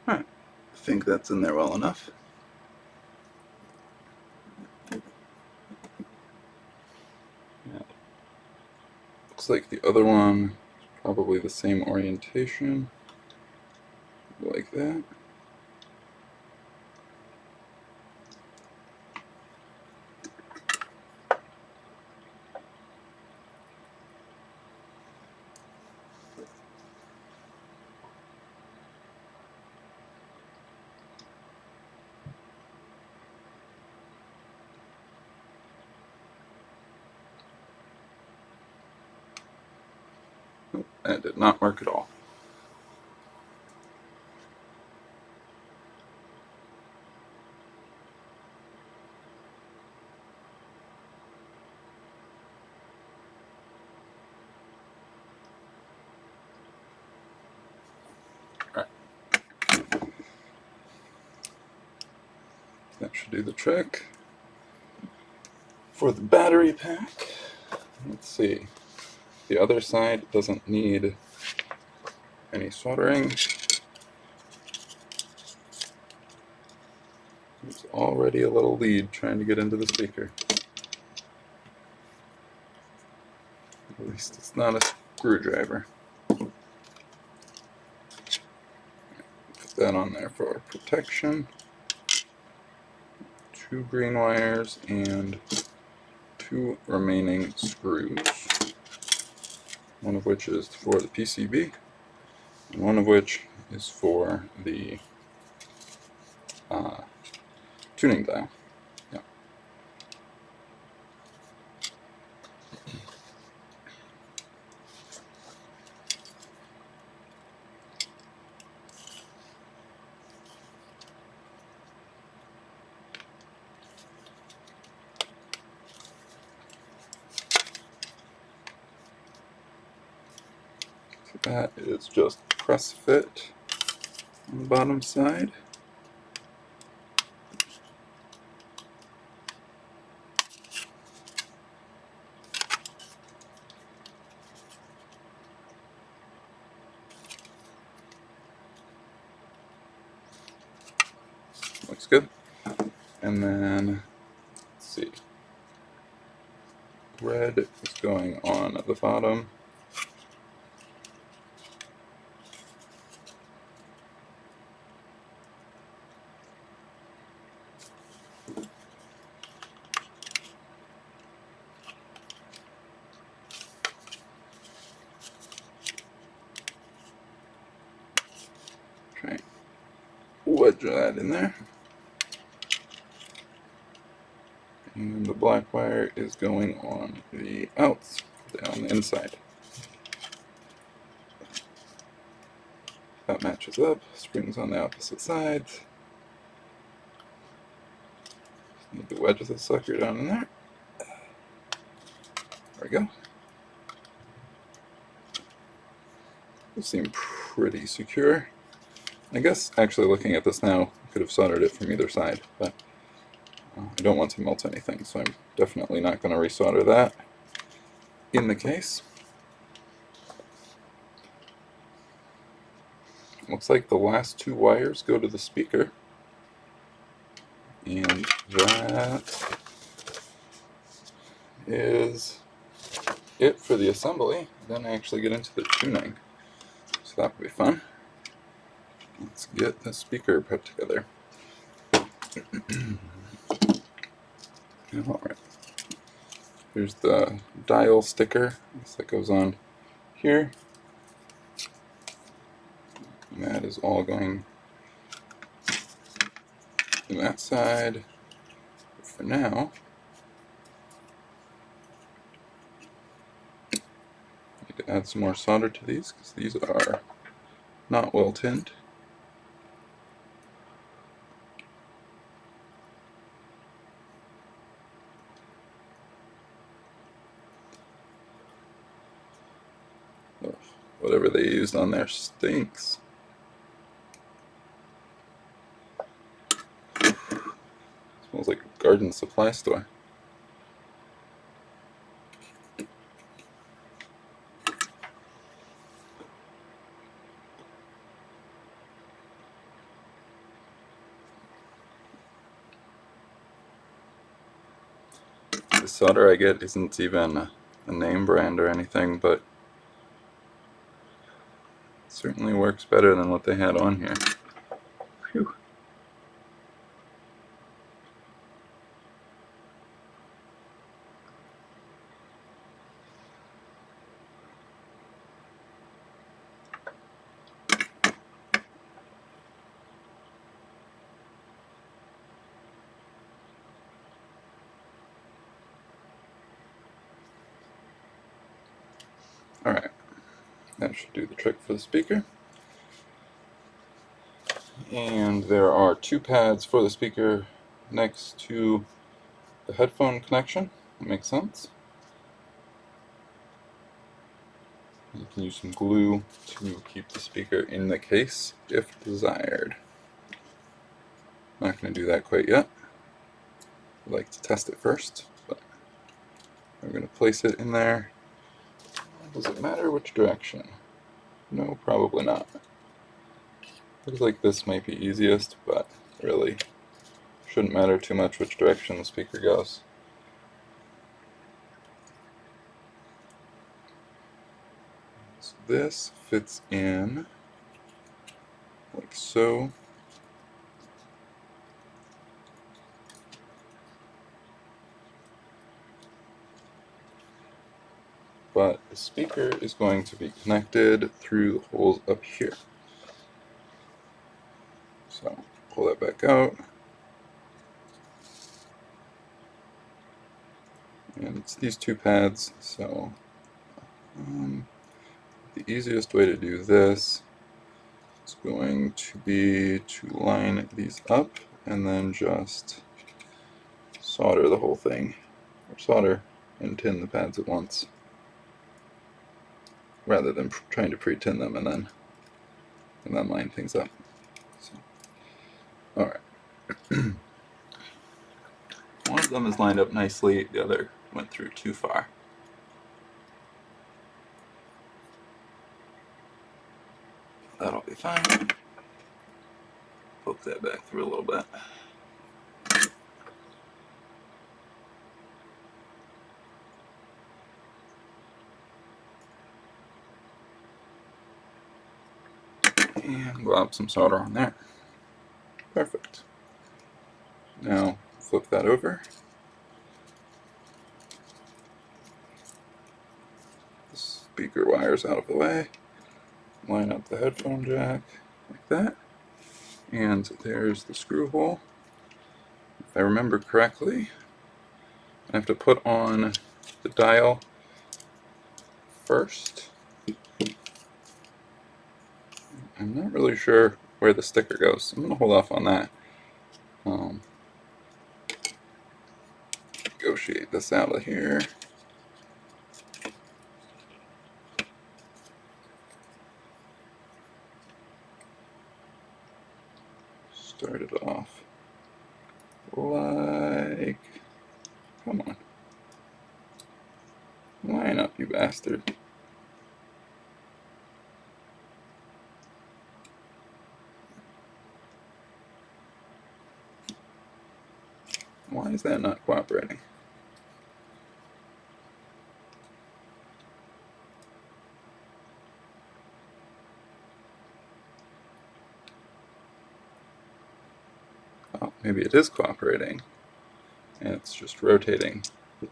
Alright, I think that's in there well enough. Yeah. Looks like the other one is probably the same orientation, like that. That did not work at all. Alright. That should do the trick. For the battery pack, let's see. The other side doesn't need any soldering. There's already a little lead trying to get into the speaker. At least it's not a screwdriver. Put that on there for protection. 2 green wires and 2 remaining screws. One of which is for the PCB, and one of which is for the tuning dial. Yeah. So that is just press fit on the bottom side. Looks good. And then, let's see, red is going on at the bottom. Try and wedge that in there. And the black wire is going on the outs, down the inside. That matches up, springs on the opposite sides. Need to wedge the sucker down in there. There we go. Those seem pretty secure. I guess actually looking at this now, I could have soldered it from either side, but I don't want to melt anything, so I'm definitely not going to resolder that in the case. Looks like the last 2 wires go to the speaker, and that is it for the assembly. Then I actually get into the tuning, so that will be fun. Let's get the speaker put together. Alright, here's the dial sticker that goes on here, and that is all going to that side. But for now, I need to add some more solder to these because these are not well tinned. Whatever they used on there stinks. Smells like a garden supply store. The solder I get isn't even a name brand or anything, but it certainly works better than what they had on here. Phew. Alright, that should do the trick for the speaker. And there are 2 pads for the speaker next to the headphone connection. That makes sense. You can use some glue to keep the speaker in the case if desired. Not going to do that quite yet. I'd like to test it first, but I'm going to place it in there Does it matter which direction? No, probably not. Looks like this might be easiest, but really shouldn't matter too much which direction the speaker goes. So this fits in like so. But the speaker is going to be connected through the holes up here. So pull that back out. And it's these two pads, so the easiest way to do this is going to be to line these up and then just solder the whole thing, or solder and tin the pads at once, rather than trying to pre-tin them and then line things up. So, all right. One of them is lined up nicely, the other went through too far. That'll be fine. Poke that back through a little bit. And glop some solder on there. Perfect. Now flip that over. The speaker wires out of the way. Line up the headphone jack like that. And there's the screw hole. If I remember correctly, I have to put on the dial first. I'm not really sure where the sticker goes. I'm going to hold off on that. Negotiate this out of here. Start it off like... Come on. Line up, you bastard. Why is that not cooperating? Oh, maybe it is cooperating, and it's just rotating the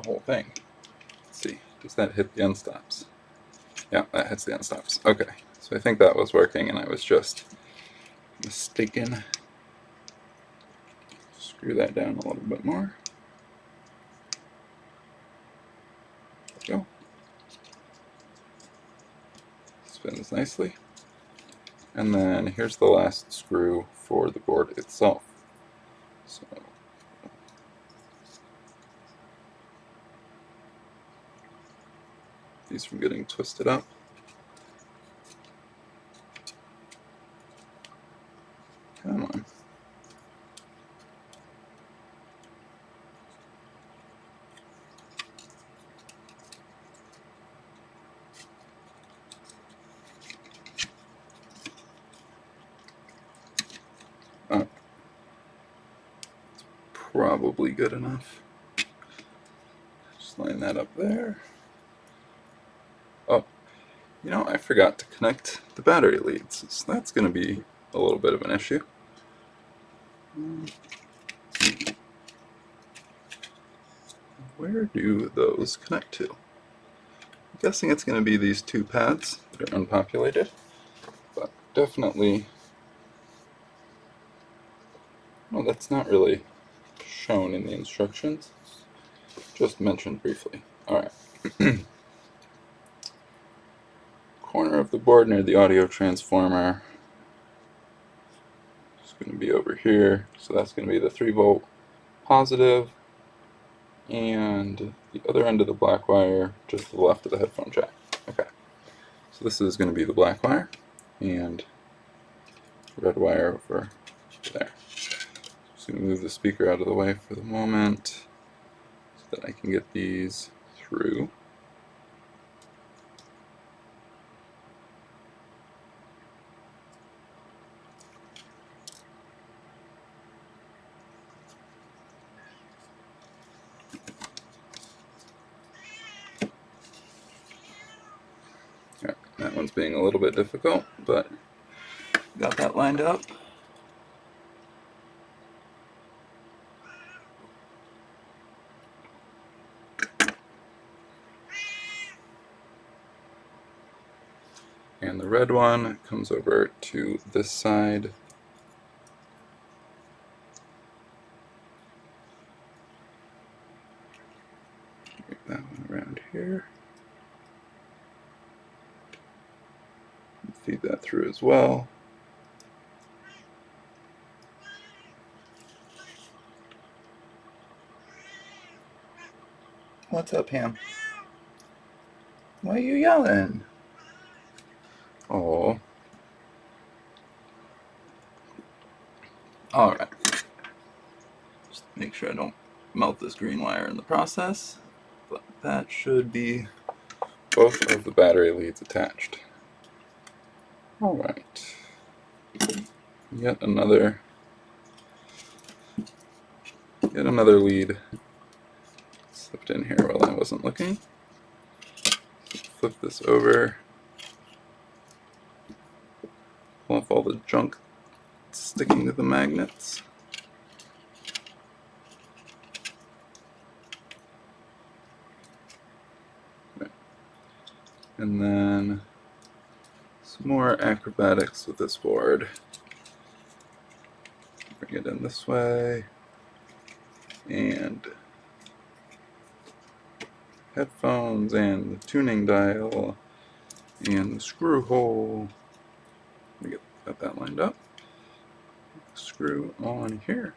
whole thing. Let's see, does that hit the end stops? Yeah, that hits the end stops. Okay, so I think that was working, and I was just mistaken. Screw that down a little bit more. There we go. Spins nicely. And then here's the last screw for the board itself. So these from getting twisted up. Come on. Oh. It's probably good enough. Just line that up there. Oh, you know, I forgot to connect the battery leads, so that's going to be a little bit of an issue. Where do those connect to? I'm guessing it's going to be these two pads that are unpopulated, but definitely... Well, that's not really shown in the instructions, just mentioned briefly. Alright. Corner of the board near the audio transformer is going to be over here, so that's going to be the 3-volt positive, and the other end of the black wire just to the left of the headphone jack. Okay, so this is going to be the black wire, and red wire over there. Just going to move the speaker out of the way for the moment. that I can get these through. Right, that one's being a little bit difficult, but got that lined up. And the red one comes over to this side. Get that one around here. Feed that through as well. What's up, Ham? Why are you yelling? Oh. Alright. Just make sure I don't melt this green wire in the process. But that should be both of the battery leads attached. Alright. Yet another lead slipped in here while I wasn't looking. Flip this over. Pull off all the junk sticking to the magnets. Okay. And then some more acrobatics with this board. Bring it in this way. And headphones and the tuning dial and the screw hole. Let me get that lined up. Screw on here.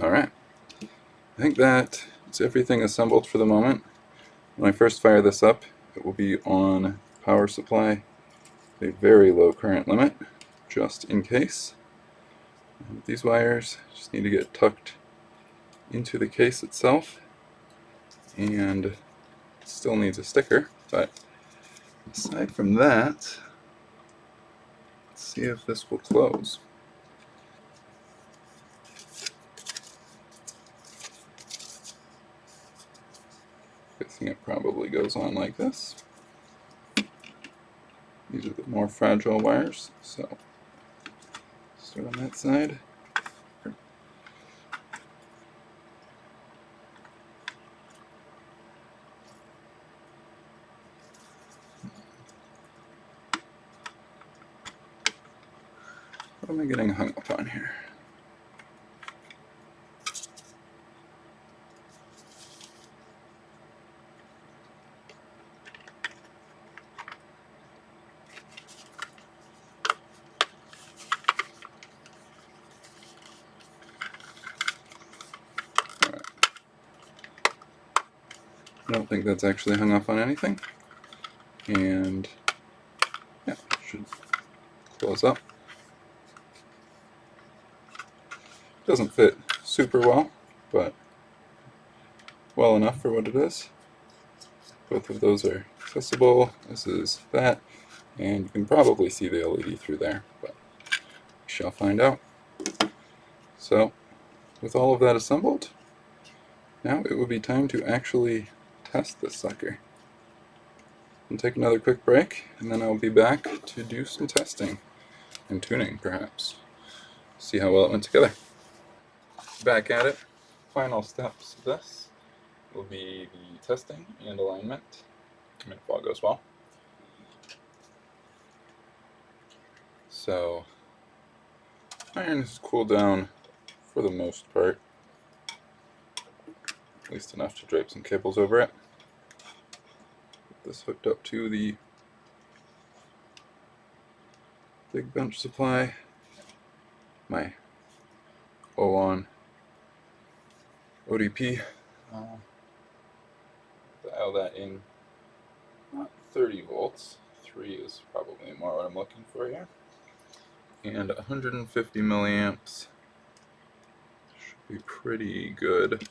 Alright, I think that is everything assembled for the moment. When I first fire this up, it will be on power supply, a very low current limit, just in case. And these wires just need to get tucked into the case itself, and it still needs a sticker, but aside from that, let's see if this will close. Guessing it probably goes on like this. These are the more fragile wires, so start on that side. What am I getting hung up on here? I don't think that's actually hung up on anything. And yeah, it should close up. Doesn't fit super well, but well enough for what it is. Both of those are accessible. This is that, and you can probably see the LED through there, but we shall find out. So, with all of that assembled, now it will be time to actually test this sucker. And take another quick break, and then I'll be back to do some testing and tuning, perhaps. See how well it went together. Back at it. Final steps of this will be the testing and alignment, if all goes well. So, iron has cooled down for the most part, at least enough to drape some cables over it. Get this hooked up to the big bench supply. my O1 ODP. Dial that in, not 30 volts, 3 is probably more what I'm looking for here, and 150 milliamps should be pretty good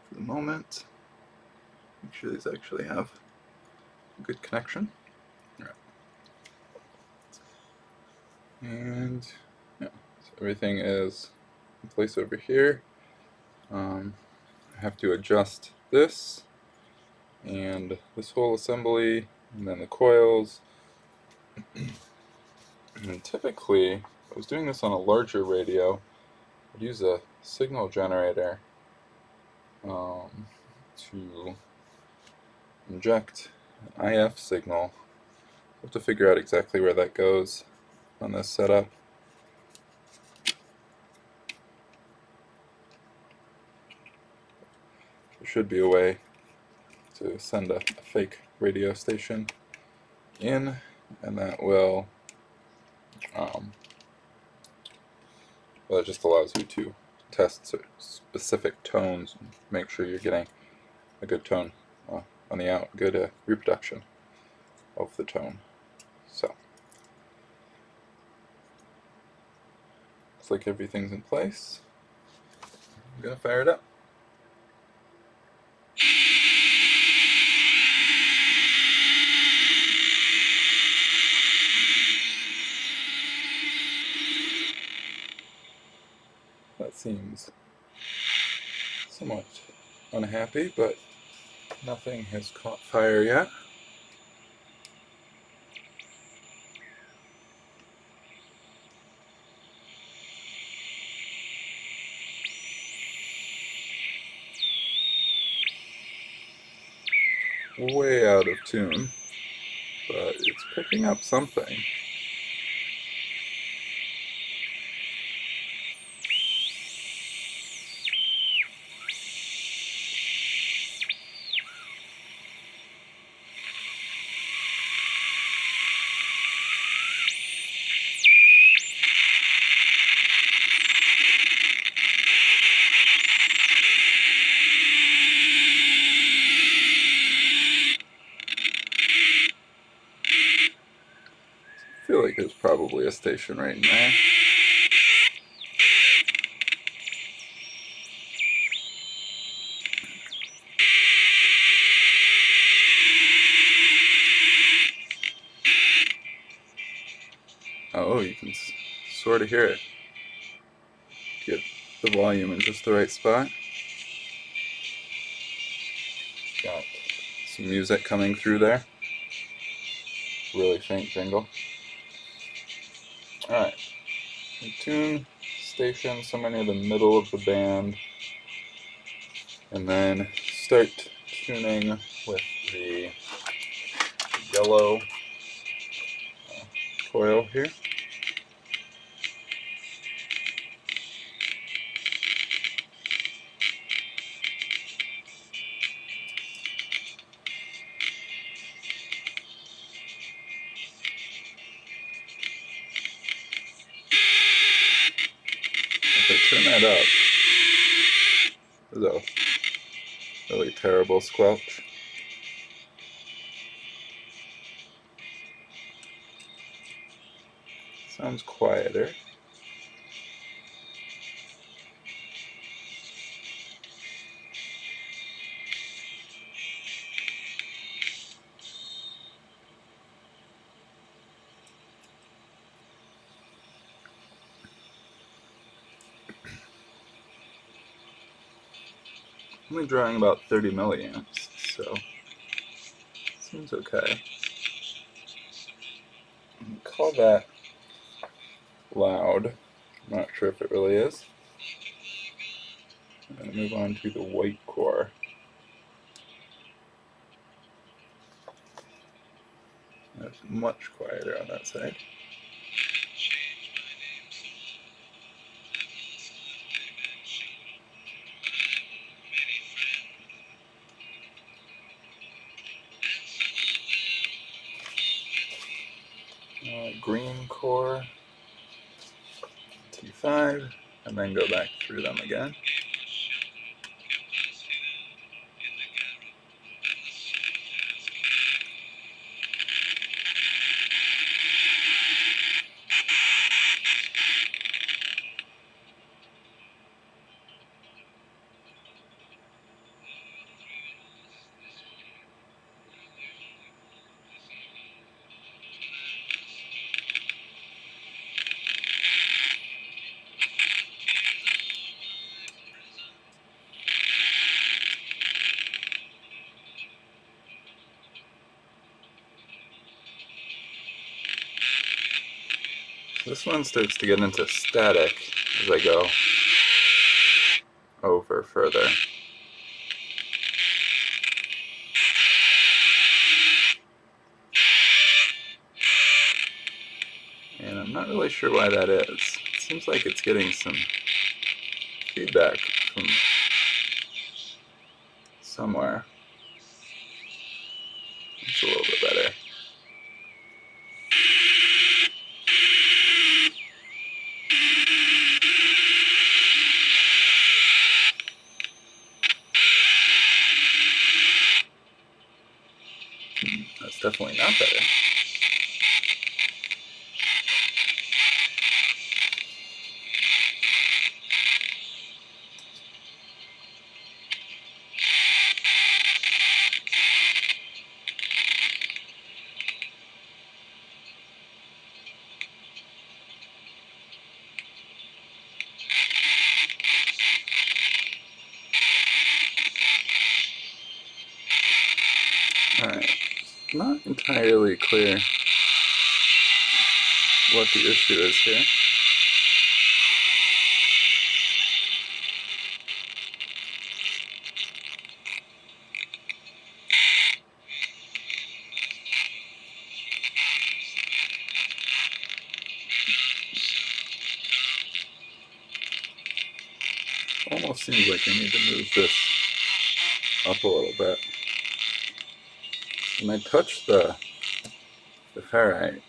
for the moment. Make sure these actually have a good connection. All right. And yeah, so everything is in place over here. I have to adjust this and this whole assembly, and then the coils. And typically, if I was doing this on a larger radio, I'd use a signal generator to inject an IF signal. I have to figure out exactly where that goes on this setup. There should be a way to send a fake radio station in, and that will well, it just allows you to test specific tones and make sure you're getting a good tone on the out, good reproduction of the tone. So, looks like everything's in place. I'm gonna fire it up. That seems somewhat unhappy, but nothing has caught fire yet. Way out of tune, but it's picking up something. I feel like there's probably a station right in there. Oh, you can sort of hear it. Get the volume in just the right spot. Got some music coming through there. Really faint jingle. Alright. Tune station somewhere near the middle of the band. And then start tuning with the yellow coil here. If I turn that up, there's a really terrible squelch. Sounds quieter. I'm only drawing about 30 milliamps, so seems okay. Call that loud. I'm not sure if it really is. I'm going to move on to the white core. That's much quieter on that side. Green core to T5, and then go back through them again. This one starts to get into static as I go over further. And I'm not really sure why that is. It seems like it's getting some feedback from somewhere. It's a little bit better. That's definitely not better. Alright, not entirely clear what the issue is here. Almost seems like I need to move this up a little bit. When I touch the ferrite,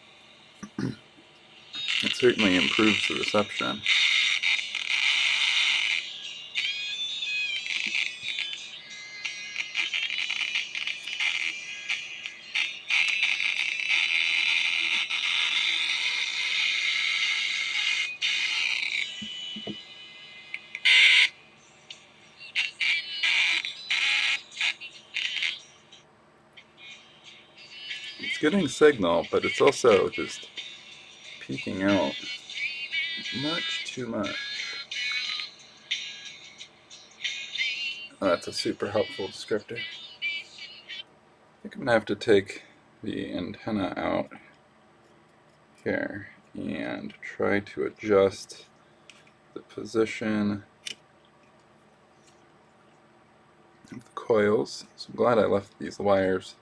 it certainly improves the reception. It's getting signal, but it's also just peaking out much too much. Oh, that's a super helpful descriptor. I think I'm going to have to take the antenna out here and try to adjust the position of the coils. So I'm glad I left these wires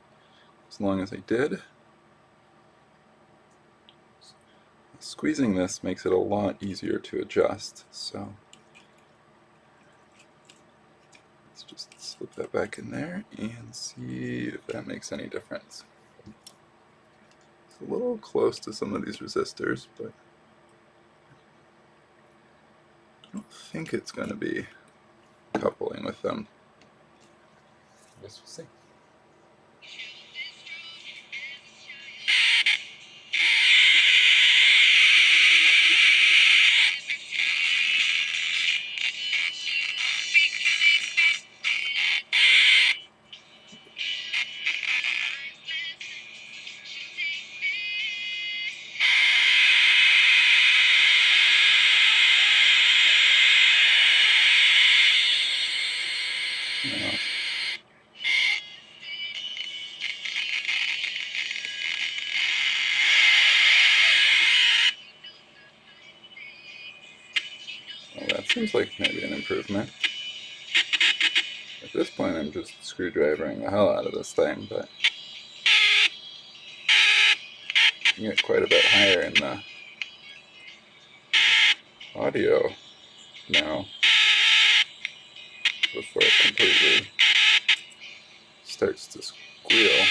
as long as I did. Squeezing this makes it a lot easier to adjust, so let's just slip that back in there and see if that makes any difference. It's a little close to some of these resistors, but I don't think it's going to be coupling with them. I guess we'll see. Now, well, that seems like maybe an improvement. At this point I'm just screwdrivering the hell out of this thing, but you get quite a bit higher in the audio now before it completely starts to squeal.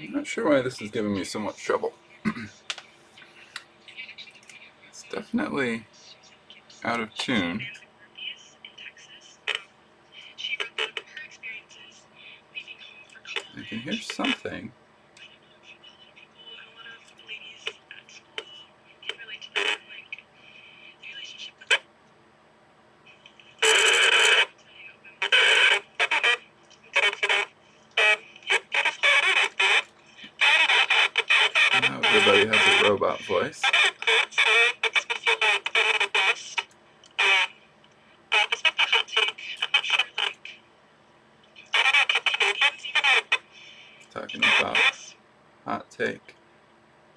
I'm not sure why this is giving me so much trouble. It's definitely out of tune. I can hear something. Now everybody has a robot voice. Talking about hot take.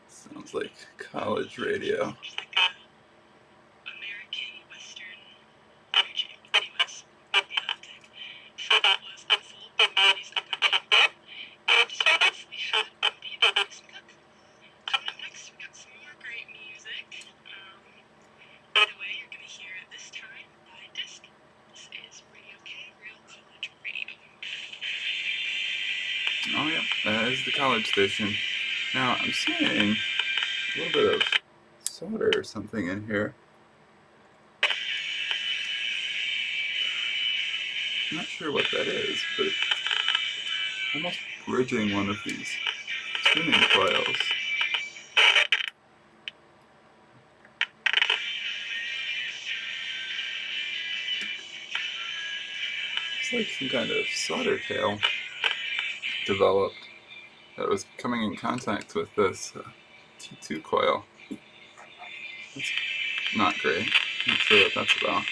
Sounds like college radio. Oh yeah, that is the college station. Now I'm seeing a little bit of solder or something in here. I'm not sure what that is, but it's almost bridging one of these tuning coils. It's like some kind of solder tail developed that was coming in contact with this T2 coil. It's not great. Not sure what that's about.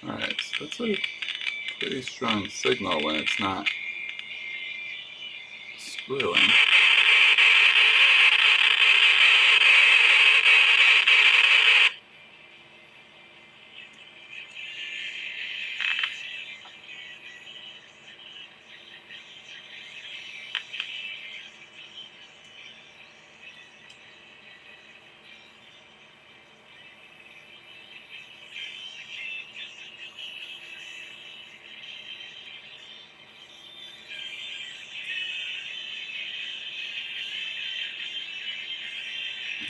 Alright, so that's a pretty strong signal when it's not squealing.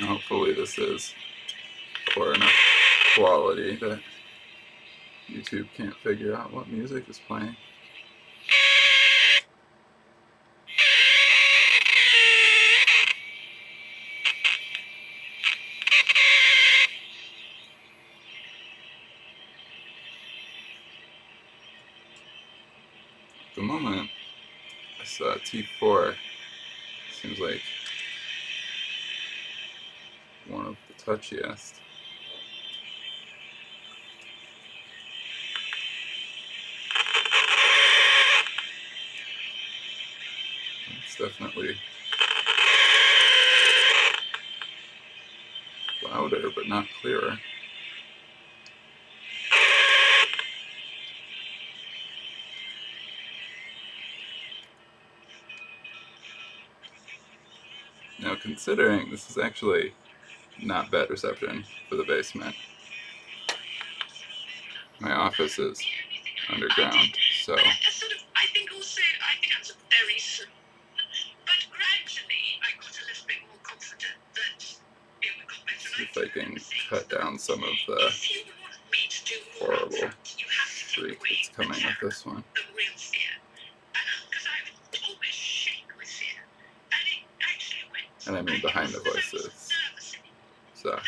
Hopefully this is poor enough quality that YouTube can't figure out what music is playing. At the moment, this T4 seems like one of the touchiest. It's definitely louder, but not clearer. Now, considering this is actually not bad reception for the basement, my office is underground, so I think that's very small. But gradually, I got a little bit more confident that it would got better. see if I can cut down some of the horrible shriek that's coming with this one. The real fear. Because I would always shake with fear. And it actually went. And I mean behind the voices. So,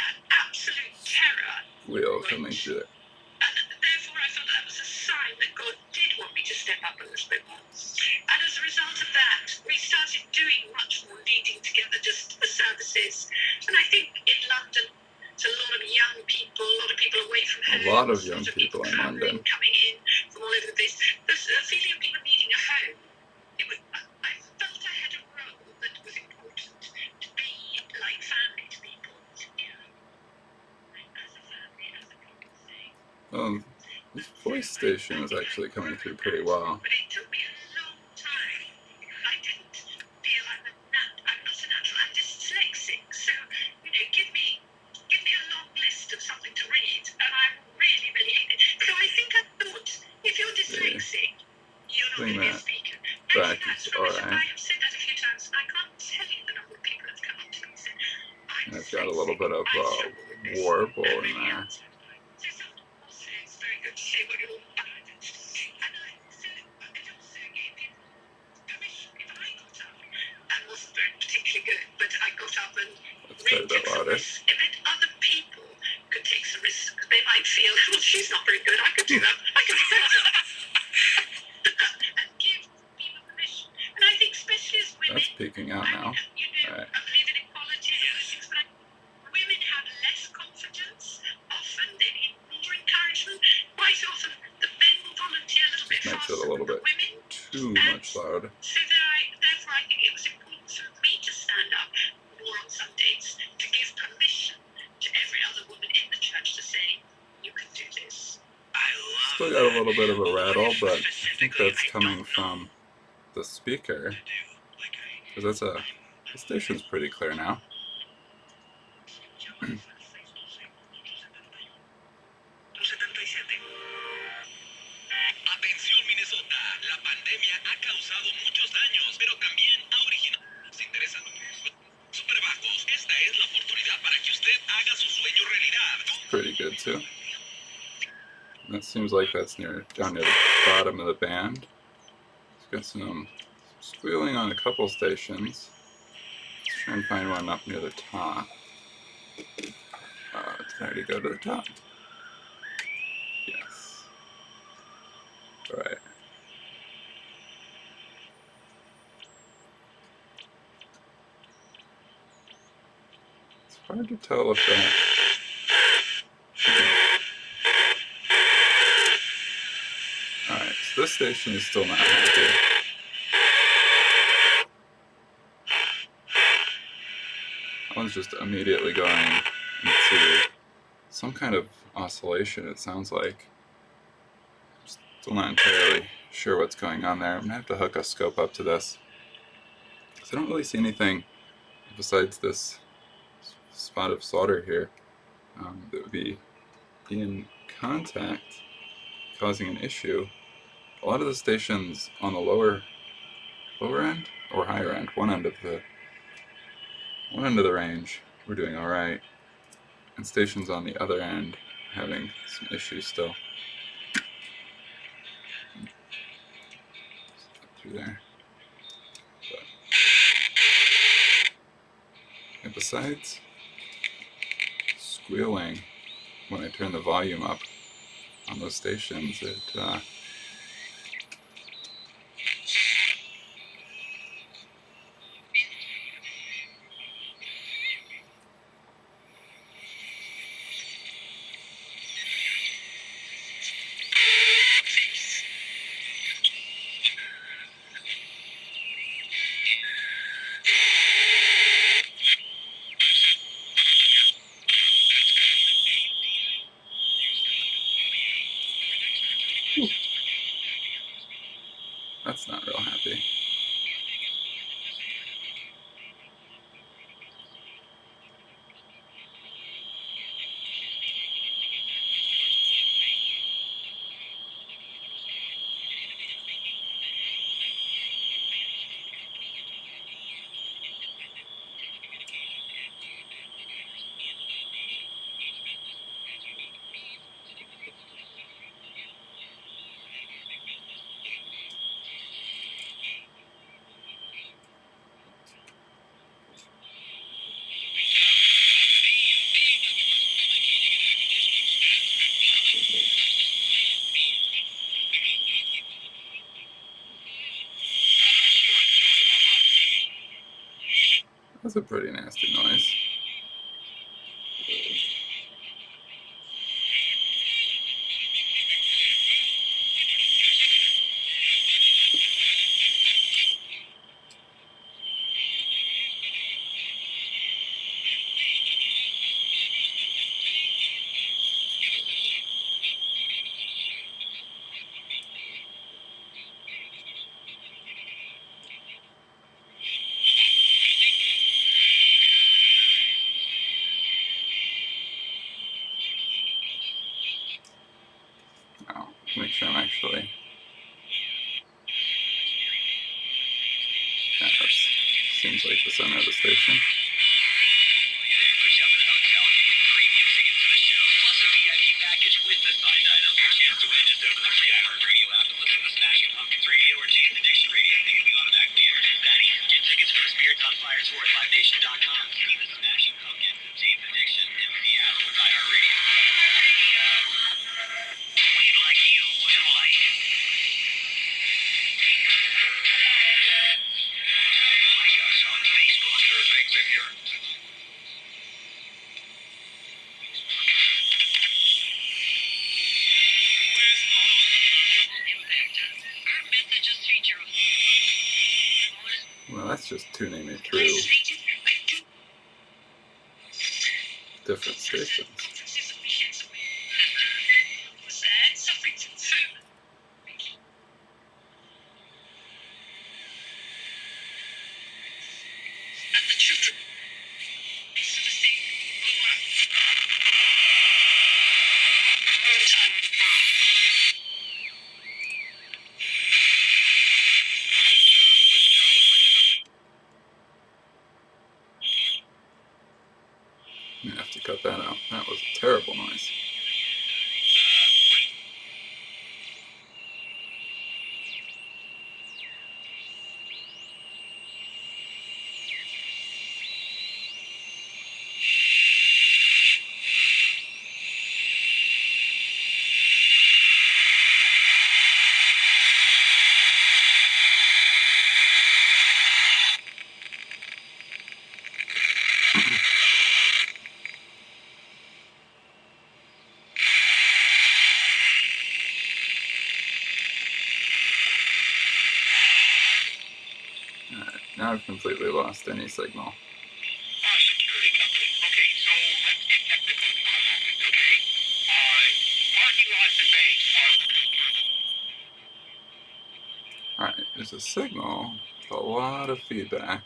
Absolute terror. wheel coming through there. And therefore I felt that was a sign that God did want me to step up a little bit more. And as a result of that, we started doing lot of young people in London. Coming in from all over the place. There's a feeling of people needing a home. I felt I had a role that was important to be like family to people. As a family, as a couple, This voice station is actually coming through pretty well. but it took me a long time. I didn't feel I'm not a natural. I'm dyslexic, so give me a long list of something to read, and I really, really hate it. So I think I thought, if you're dyslexic, you're not going to be a speaker. Back is alright. I have said that a few times. I can't tell you the number of people that have come up to me and said, And it's got a little bit of warble in there. It's very good to say what you're all about. And I said, it also gave people permission. If I got up and wasn't very particularly good, but I got up and really took some risks, and then other people could take some risks. They might feel, well, she's not very good. I could do that. I could do better. And give people permission. And I think, especially as women, that's peeking out now. I believe in equality and those things, but women have less confidence. Often they need more encouragement. Quite often the men will volunteer a little bit Makes faster it a little than bit the women. too much loud. So therefore I think it was important for me to stand up more on some dates to give permission to every other woman in the church to say, you can do this. Still got a little bit of a rattle, but I think that's coming from the speaker. Because the station's pretty clear now. Atención Minnesota, la pandemia ha causado muchos daños, pero también ha originado intereses super bajos. Esta es la oportunidad para que usted haga su sueño realidad. Pretty good too. And that seems like that's down near the bottom of the band. It's got some squealing on a couple stations. Let's try and find one up near the top. Did I already go to the top? Yes. Alright. It's hard to tell if that... Alright, so this station is still not happy. That one's just immediately going into some kind of oscillation, it sounds like. I'm still not entirely sure what's going on there. I'm going to have to hook a scope up to this. Because I don't really see anything besides this spot of solder here that would be in contact, causing an issue. A lot of the stations on the lower end or higher end, one end of the range, we're doing all right, and stations on the other end having some issues still. Through there. And besides squealing when I turn the volume up on those stations, it that's not real happy. That's a pretty nasty noise. actually. That seems like the center of the station. Well, that's just tuning me through different stations. You have to cut that out. That was a terrible noise. Alright, now I've completely lost any signal. Security company. Okay, so let's get technical for a moment, okay? Parking lots and banks are... Alright, there's a signal with a lot of feedback.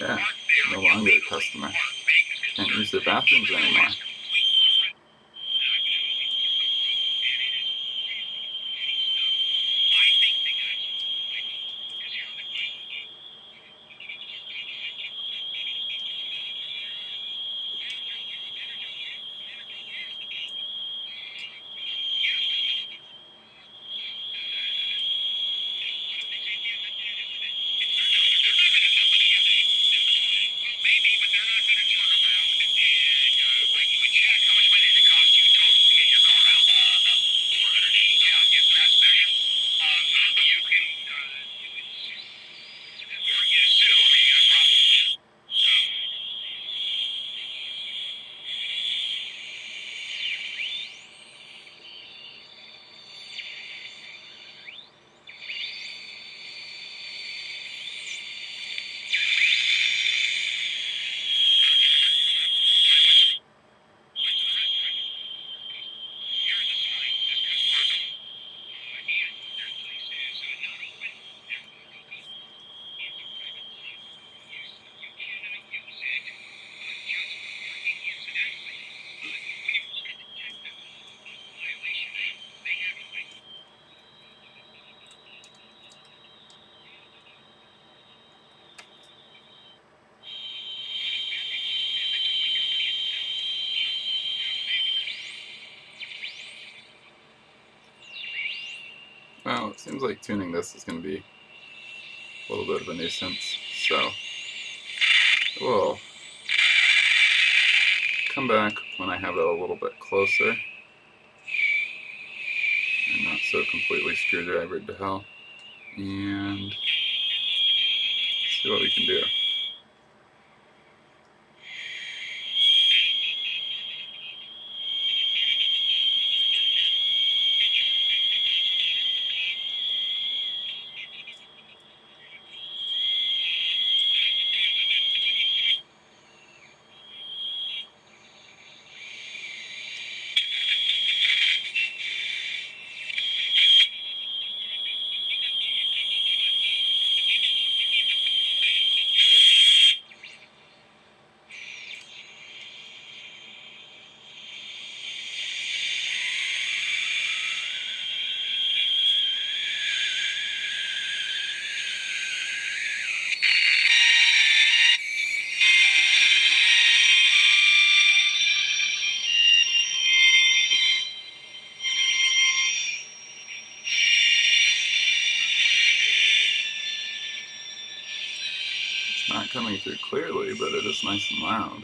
Yeah, no longer a customer. Can't use their bathrooms anymore. Well, it seems like tuning this is going to be a little bit of a nuisance, so We'll come back when I have it a little bit closer and not so completely screwdrivered to hell, and see what we can do. It's not coming through clearly, but it is nice and loud.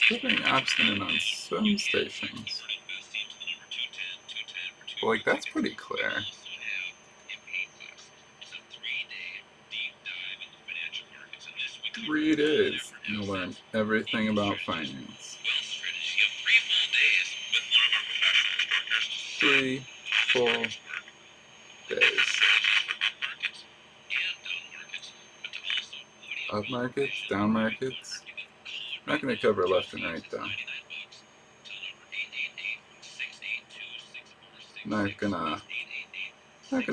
Still being obstinate on some stations. But like, that's pretty clear. 3 days, you'll learn everything about finance. 3 full days. Up markets, down markets. I'm not going to cover left and right though. Not gonna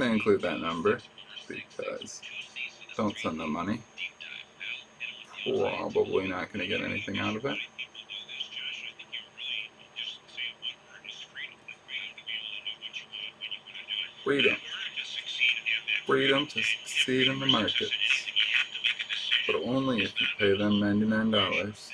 include that number because don't send them money. Probably not gonna get anything out of it. Freedom. Freedom to succeed in the markets. But only if you pay them $99.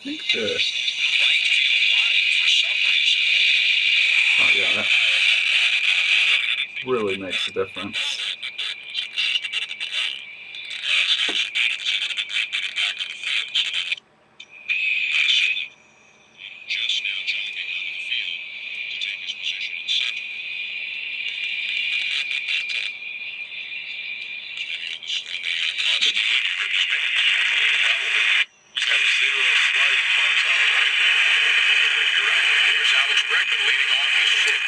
I think oh yeah, that really makes a difference. Bregman leading off is six.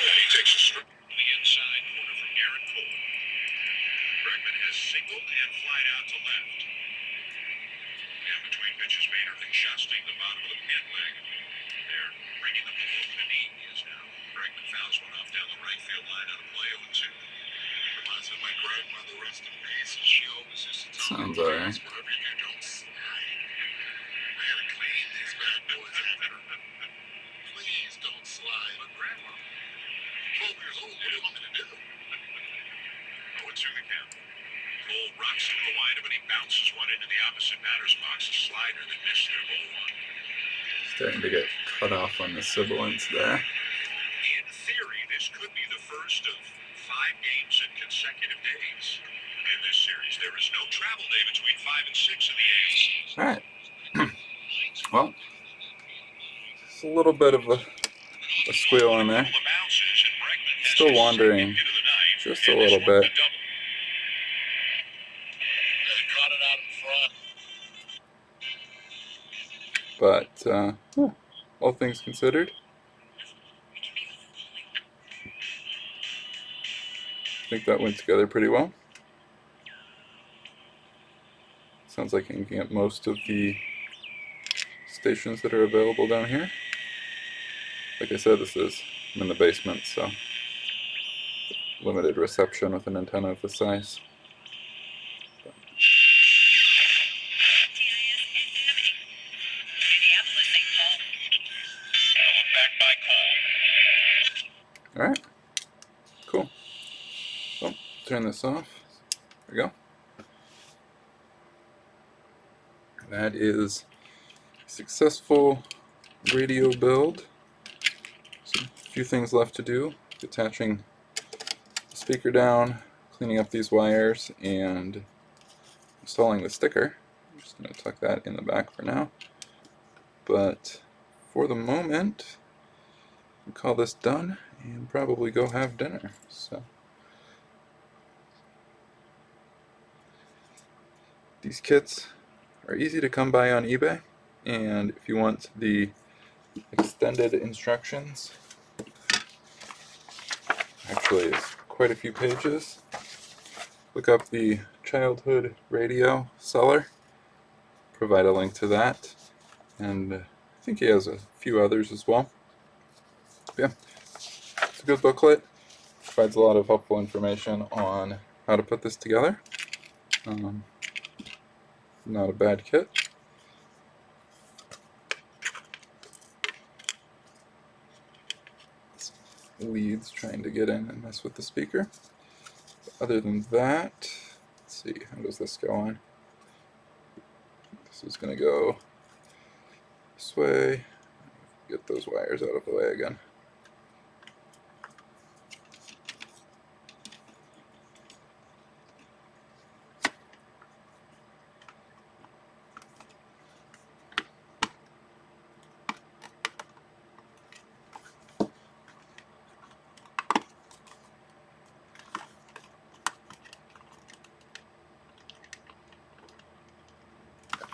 And he takes a strike to the inside corner from Garrett Cole. Bregman has singled and flied out to left. And between pitches, Bader adjusting the bottom of the pin leg. They're bringing them below the knee is now. Bregman fouls one off down the right field line on a play 0-2. Reminds me of my grandmother, rest in peace. She always used to tell Sounds me, alright. whatever you do, don't slide. I gotta clean these bad boys up. Please don't slide. But grandma, 12 years old, what do you want me to do? 0-2 the count. Cole rocks to the windup and he bounces one into the opposite batter's box. A slider that missed there, ball one. Starting to get cut off on the sibilance there. In theory, this could be the first of 5 games in consecutive days. In this series, there is no travel day between 5 and 6 of the A's. Alright. Well, it's a little bit of a squeal on there. Still wandering just a little bit. But, yeah, all things considered, I think that went together pretty well. Sounds like I can get most of the stations that are available down here. Like I said, I'm in the basement, so limited reception with an antenna of this size. Alright, cool. So, turn this off. There we go. That is a successful radio build. So, a few things left to do. Detaching the speaker down, cleaning up these wires, and installing the sticker. I'm just going to tuck that in the back for now. But for the moment, we'll call this done and probably go have dinner. So these kits are easy to come by on eBay, and if you want the extended instructions, actually it's quite a few pages. Look up the childhood radio seller, provide a link to that, and I think he has a few others as well. Yeah, it's a good booklet, provides a lot of helpful information on how to put this together. Not a bad kit. Leads trying to get in and mess with the speaker. Other than that, let's see, how does this go on? This is going to go this way. Get those wires out of the way again.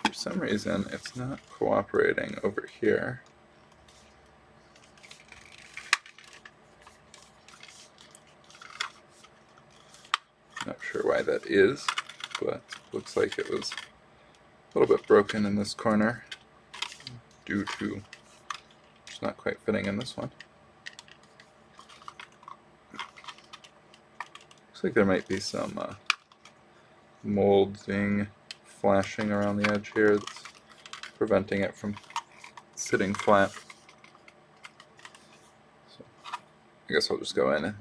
For some reason, it's not cooperating over here. Not sure why that is, but looks like it was a little bit broken in this corner due to it's not quite fitting in this one. Looks like there might be some molding flashing around the edge here that's preventing it from sitting flat. So I guess I'll just go in and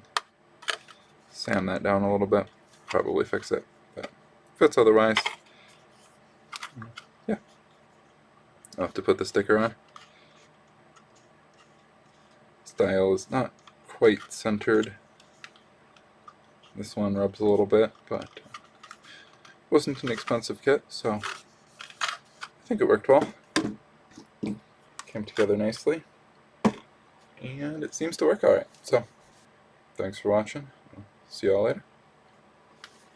sand that down a little bit, probably fix it, but if it's otherwise, yeah, I'll have to put the sticker on. This dial is not quite centered. This one rubs a little bit, but wasn't an expensive kit, so I think it worked well. Came together nicely, and it seems to work alright. So, thanks for watching. See y'all later.